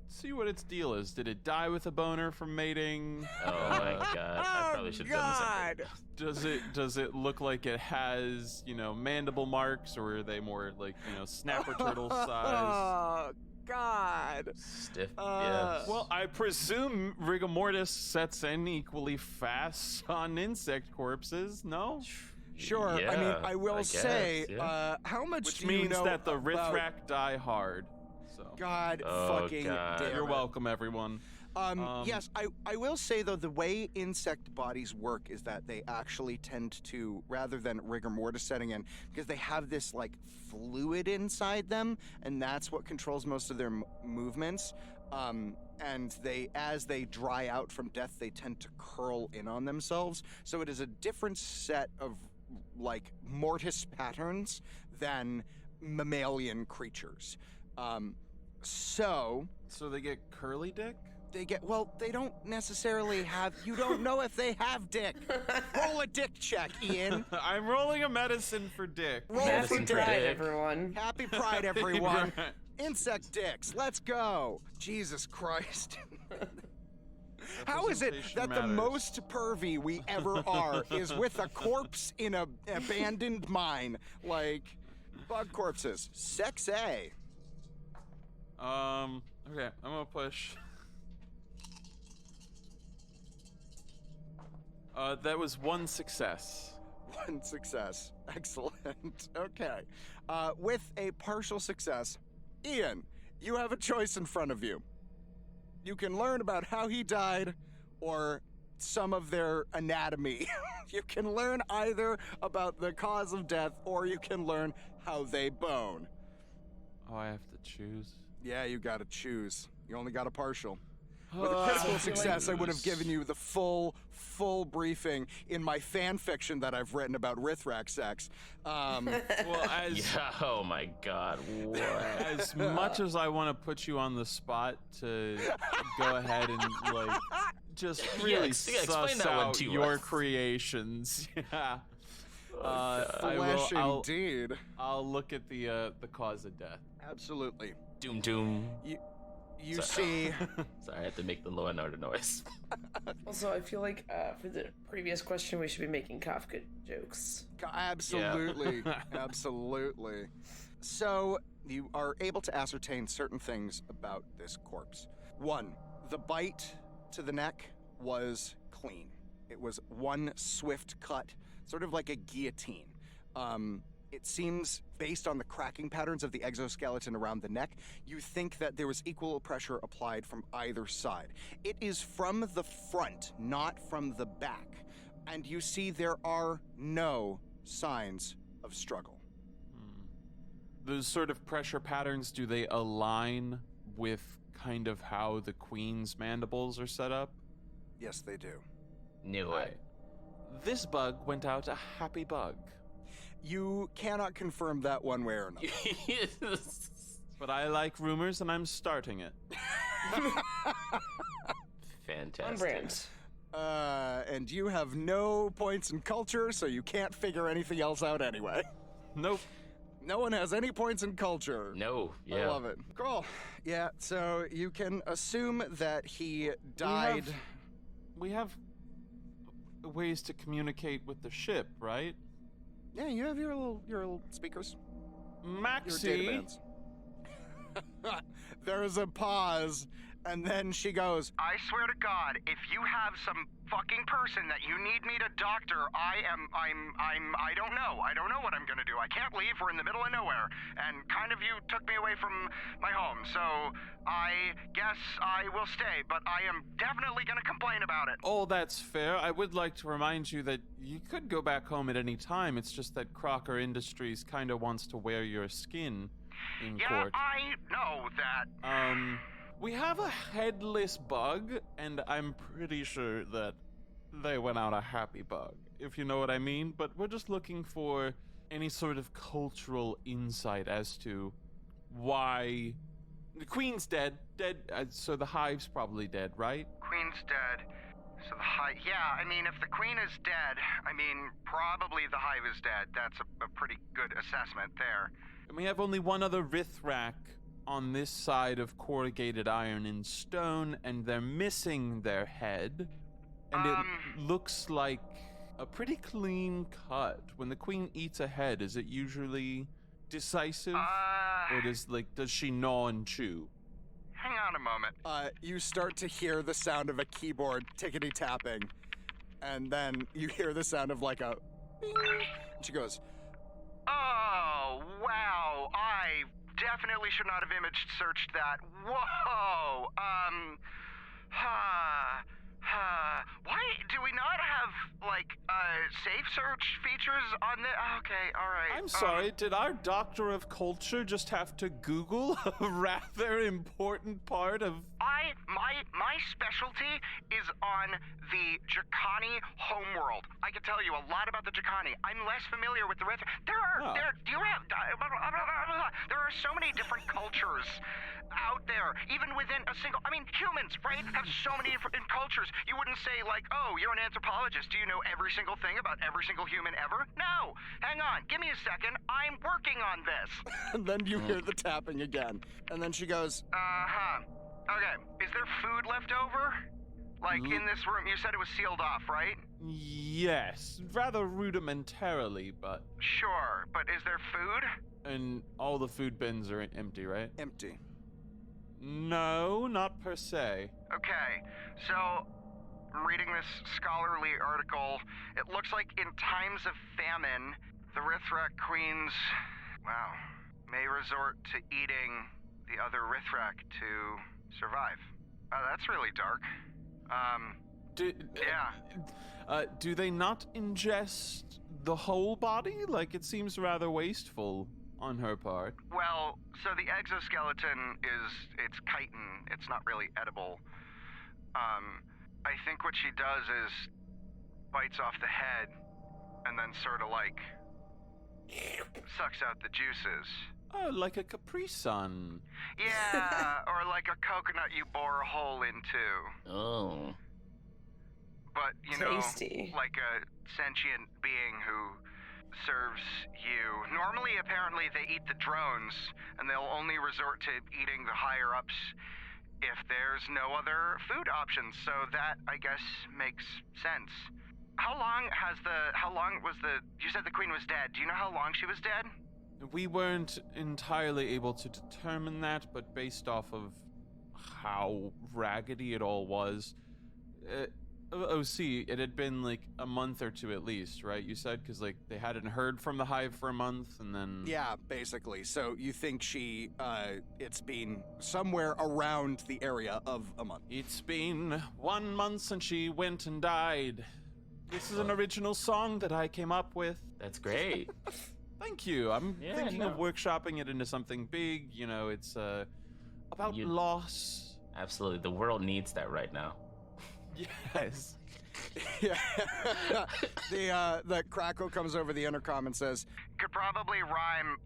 see what its deal is. Did it die with a boner from mating? Oh my god! I probably should have done this. Does it look like it has, mandible marks, or are they more like, snapper turtle size? Oh God! Stiff. Yes. Well, I presume rigor mortis sets in equally fast on insect corpses. No. Sure. Yeah, I mean, I will guess, say, yeah. how much Which do you means know that the Rth about... Rhkh die hard. So. God Oh, fucking God. damn You're it. welcome, everyone. Yes, I will say, though, the way insect bodies work is that they actually tend to, rather than rigor mortis setting in, because they have this, like, fluid inside them, and that's what controls most of their movements. And as they dry out from death, they tend to curl in on themselves. So it is a different set of, like, mortis patterns than mammalian creatures. So they get curly dick? They don't necessarily have, you don't know if they have dick. Roll a dick check, Ian. I'm rolling a medicine for dick. Roll Medicine for for dick. dick. Everyone. Happy Pride, everyone. Insect dicks, let's go. Jesus Christ. How is it that the Representation most pervy we ever are is with a corpse in an abandoned mine? Like, bug corpses. Sexy. Okay, I'm gonna push. That was 1 success. 1 success. Excellent. Okay. With a partial success, Ian, you have a choice in front of you. You can learn about how he died or some of their anatomy. You can learn either about the cause of death or you can learn how they bone. Oh, I have to choose. Yeah, you gotta choose. You only got a partial. With a critical I feel success, I would have Yes. given you the full briefing in my fan fiction that I've written about Rth Rhkh sex. Well, as Yeah, oh my god, what? as much as I want to put you on the spot to go ahead and like just really explain suss that one out to your us. creations, yeah. Flesh indeed. I'll look at the cause of death. Absolutely. Doom doom. You see, Sorry, I had to make the Law and Order noise. Also, I feel like for the previous question, we should be making Kafka jokes. absolutely, absolutely. So you are able to ascertain certain things about this corpse. One, the bite to the neck was clean. It was one swift cut, sort of like a guillotine. It seems, based on the cracking patterns of the exoskeleton around the neck, you think that there was equal pressure applied from either side. It is from the front, not from the back. And you see there are no signs of struggle. Those sort of pressure patterns, do they align with kind of how the queen's mandibles are set up? Yes, they do. Knew it. This bug went out a happy bug. You cannot confirm that one way or another. But I like rumors and I'm starting it. Fantastic. On brand. And you have no points in culture, so you can't figure anything else out anyway. Nope. No one has any points in culture. No, I yeah. love it. Cool. Yeah, so you can assume that he died. We have ways to communicate with the ship, right? Yeah, you have your little speakers. Your Maxie. data bands. There is a pause, and then she goes, I swear to God, if you have some fucking person that you need me to doctor, I don't know. I don't know what I'm gonna do. I can't leave. We're in the middle of nowhere. And kind of you took me away from my home. So I guess I will stay, but I am definitely gonna complain about it. Oh, that's fair. I would like to remind you that you could go back home at any time. It's just that Crocker Industries kind of wants to wear your skin in Yeah, court. I know that. We have a headless bug, and I'm pretty sure that they went out a happy bug, if you know what I mean. But we're just looking for any sort of cultural insight as to why the queen's dead. So the hive's probably dead, right? Queen's dead. So the hive. Yeah, I mean, if the queen is dead, I mean, probably the hive is dead. That's a pretty good assessment there. And we have only one other Rth Rhkh on this side of corrugated iron and stone, and they're missing their head. And it looks like a pretty clean cut. When the queen eats a head, is it usually decisive? Or does she gnaw and chew? Hang on a moment. you start to hear the sound of a keyboard tickety tapping, and then you hear the sound of like a bing. And she goes, Oh, wow. I definitely should not have image searched that. Whoa. Why do we not have, like, safe search features on the... Okay, all right. I'm sorry, did our Doctor of Culture just have to Google a rather important part of... My specialty is on the Jakani homeworld. I can tell you a lot about the Jakani. I'm less familiar with the Rth. There are so many different cultures out there, even within a single... I mean, humans, right, have so many different cultures. You wouldn't say, like, oh, you're an anthropologist. Do you know every single thing about every single human ever? No. Hang on. Give me a second. I'm working on this. and then you hear the tapping again. And then she goes, Okay. Is there food left over? Like, in this room? You said it was sealed off, right? Yes, rather rudimentarily, but... Sure, but is there food? And all the food bins are empty, right? empty. No, not per se. Okay, so I'm reading this scholarly article. It looks like in times of famine, the Rth Rhkh queens, may resort to eating the other Rth Rhkh to survive. That's really dark. Do they not ingest the whole body? Like, it seems rather wasteful on her part. Well, so the exoskeleton it's chitin. It's not really edible. I think what she does is bites off the head and then sort of like sucks out the juices. Oh, like a Capri Sun. Yeah, or like a coconut you bore a hole into. Oh. But, you Tasty. know, like a sentient being who serves you. Normally, apparently, they eat the drones, and they'll only resort to eating the higher-ups if there's no other food options. So that, I guess, makes sense. How long was you said the queen was dead. Do you know how long she was dead? We weren't entirely able to determine that, but based off of how raggedy it all was, OC, it had been like a month or two at least, right? You said, because like they hadn't heard from the hive for a month, and then Yeah, basically. So you think it's been somewhere around the area of a month. It's been 1 month since she went and died. This is an original song that I came up with. That's great. Thank you. I'm Yeah, thinking no. of workshopping it into something big. You know, it's about loss. Absolutely. The world needs that right now. Yes. Yeah. The Crackle comes over the intercom and says, Could probably rhyme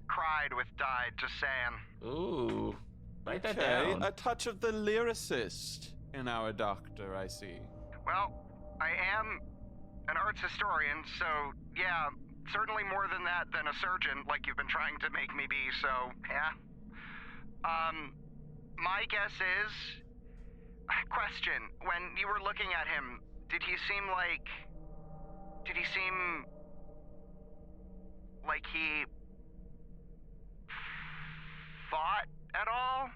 cried with died, just saying. Ooh. Write that Okay, down. a touch of the lyricist in our doctor, I see. Well, I am an arts historian, so yeah, certainly more than that than a surgeon, like you've been trying to make me be, so yeah. My guess is, question, when you were looking at him, did he seem like he fought at all?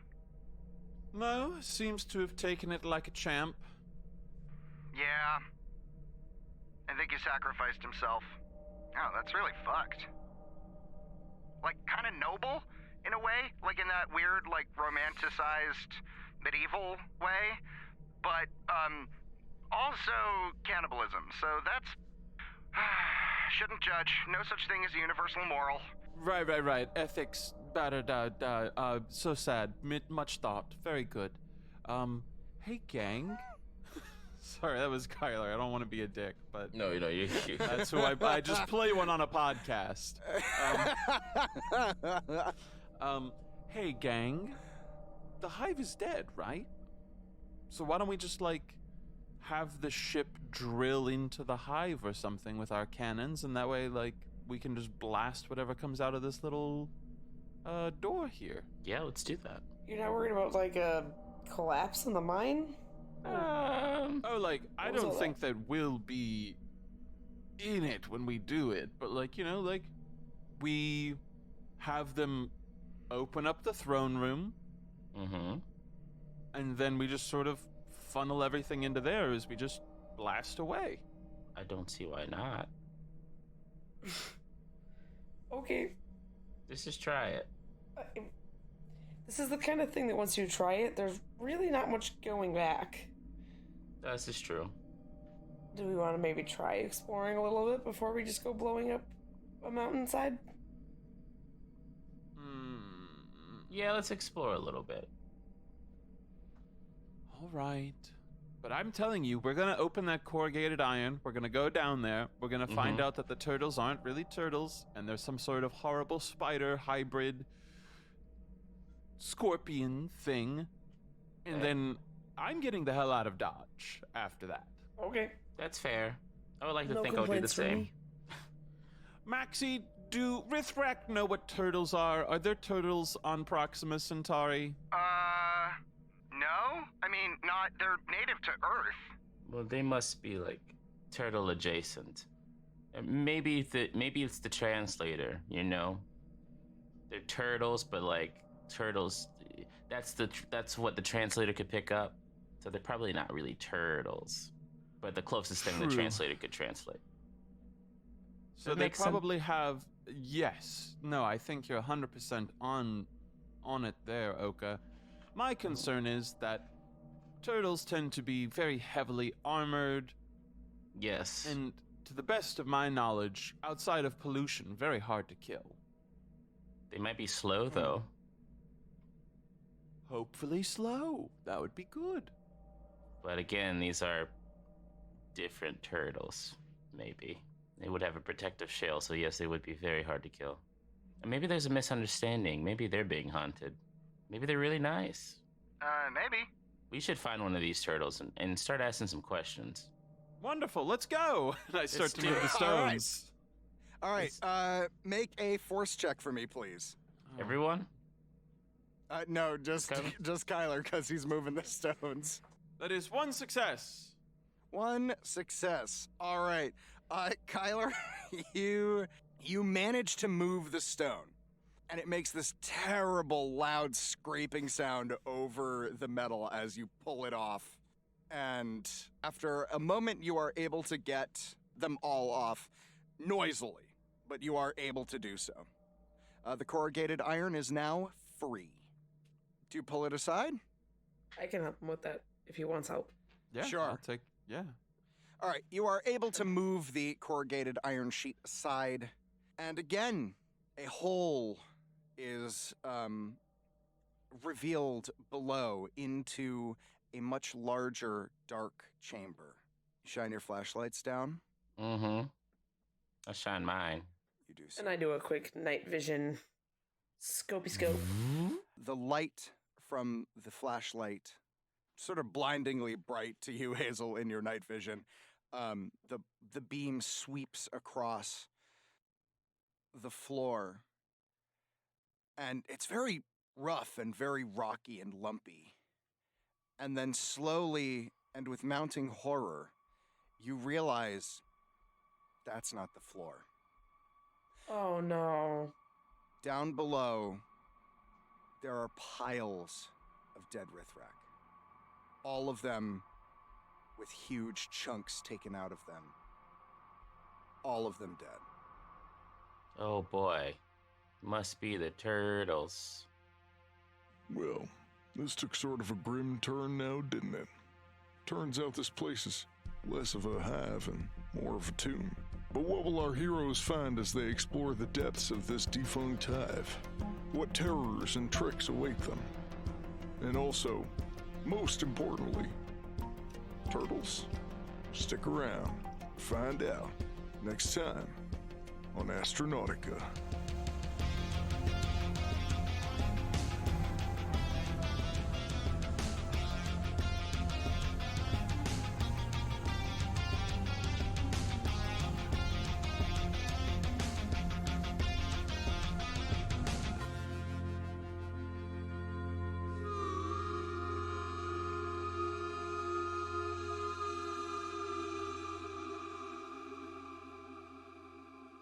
No, seems to have taken it like a champ. Yeah. I think he sacrificed himself. Oh, that's really fucked. Like, kind of noble, in a way? Like, in that weird, like, romanticized medieval way? But, also cannibalism. So that's... shouldn't judge. No such thing as a universal moral. Right. Ethics, so sad. Much thought. Very good. Hey, gang. Sorry, that was Kyler. I don't want to be a dick, but No, you that's who I just play one on a podcast. Hey, gang. The hive is dead, right? So why don't we just, like, have the ship drill into the hive or something with our cannons, and that way, like, we can just blast whatever comes out of this little, door here. Yeah, let's do that. You're not worried about like a collapse in the mine? Oh, like, I What was don't all think that we'll be in it when we do it, but, like, you know, like, we have them open up the throne room, Mm-hmm. and then we just sort of funnel everything into there as we just blast away. I don't see why not. Okay. Let's just try it. This is the kind of thing that once you try it, there's really not much going back. This is true. Do we want to maybe try exploring a little bit before we just go blowing up a mountainside? Yeah, let's explore a little bit. All right. But I'm telling you, we're going to open that corrugated iron. We're going to go down there. We're going to find out that the turtles aren't really turtles, and there's some sort of horrible spider hybrid scorpion thing. And then I'm getting the hell out of Dodge after that. Okay. That's fair. I would like to No think I would do the complaints from same. me. Maxie, do Rth Rhkh know what turtles are? Are there turtles on Proxima Centauri? No? I mean, they're native to Earth. Well, they must be like turtle adjacent. Maybe it's the translator. You know, they're turtles, but like turtles. That's what the translator could pick up. So they're probably not really turtles, but the closest thing the True. translator could translate. So That they makes sense. probably have. Yes. No, I think you're 100% on it there, Oka. My concern is that turtles tend to be very heavily armored, Yes. and to the best of my knowledge, outside of pollution, very hard to kill. They might be slow though. Hopefully slow. That would be good. But again, these are different turtles, maybe. They would have a protective shell, so yes, they would be very hard to kill. And maybe there's a misunderstanding. Maybe they're being haunted. Maybe they're really nice. Maybe. We should find one of these turtles and start asking some questions. Wonderful, let's go! And I start to do move it. the stones. All right, make a force check for me, please. Everyone? No, just Kyler? just Kyler, because he's moving the stones. That is 1 success. 1 success. All right, Kyler, you manage to move the stone, and it makes this terrible, loud scraping sound over the metal as you pull it off. And after a moment, you are able to get them all off noisily, but you are able to do so. The corrugated iron is now free. Do you pull it aside? I can help him with that if he wants help. Yeah, Sure. I'll take, yeah. All right, you are able to move the corrugated iron sheet aside, and again, a hole is revealed below into a much larger, dark chamber. You shine your flashlights down. Mm-hmm. I'll shine mine. You do so. And I do a quick night vision scopey scope. The light from the flashlight, sort of blindingly bright to you, Hazel, in your night vision. The beam sweeps across the floor, and it's very rough and very rocky and lumpy. And then slowly, and with mounting horror, you realize that's not the floor. Oh no. Down below, there are piles of dead Rth Rhkh. All of them with huge chunks taken out of them. All of them dead. Oh boy. Must be the turtles. Well, this took sort of a grim turn now, didn't it? Turns out this place is less of a hive and more of a tomb. But what will our heroes find as they explore the depths of this defunct hive? What terrors and tricks await them? And also, most importantly, turtles, stick around, find out next time on Astronautica.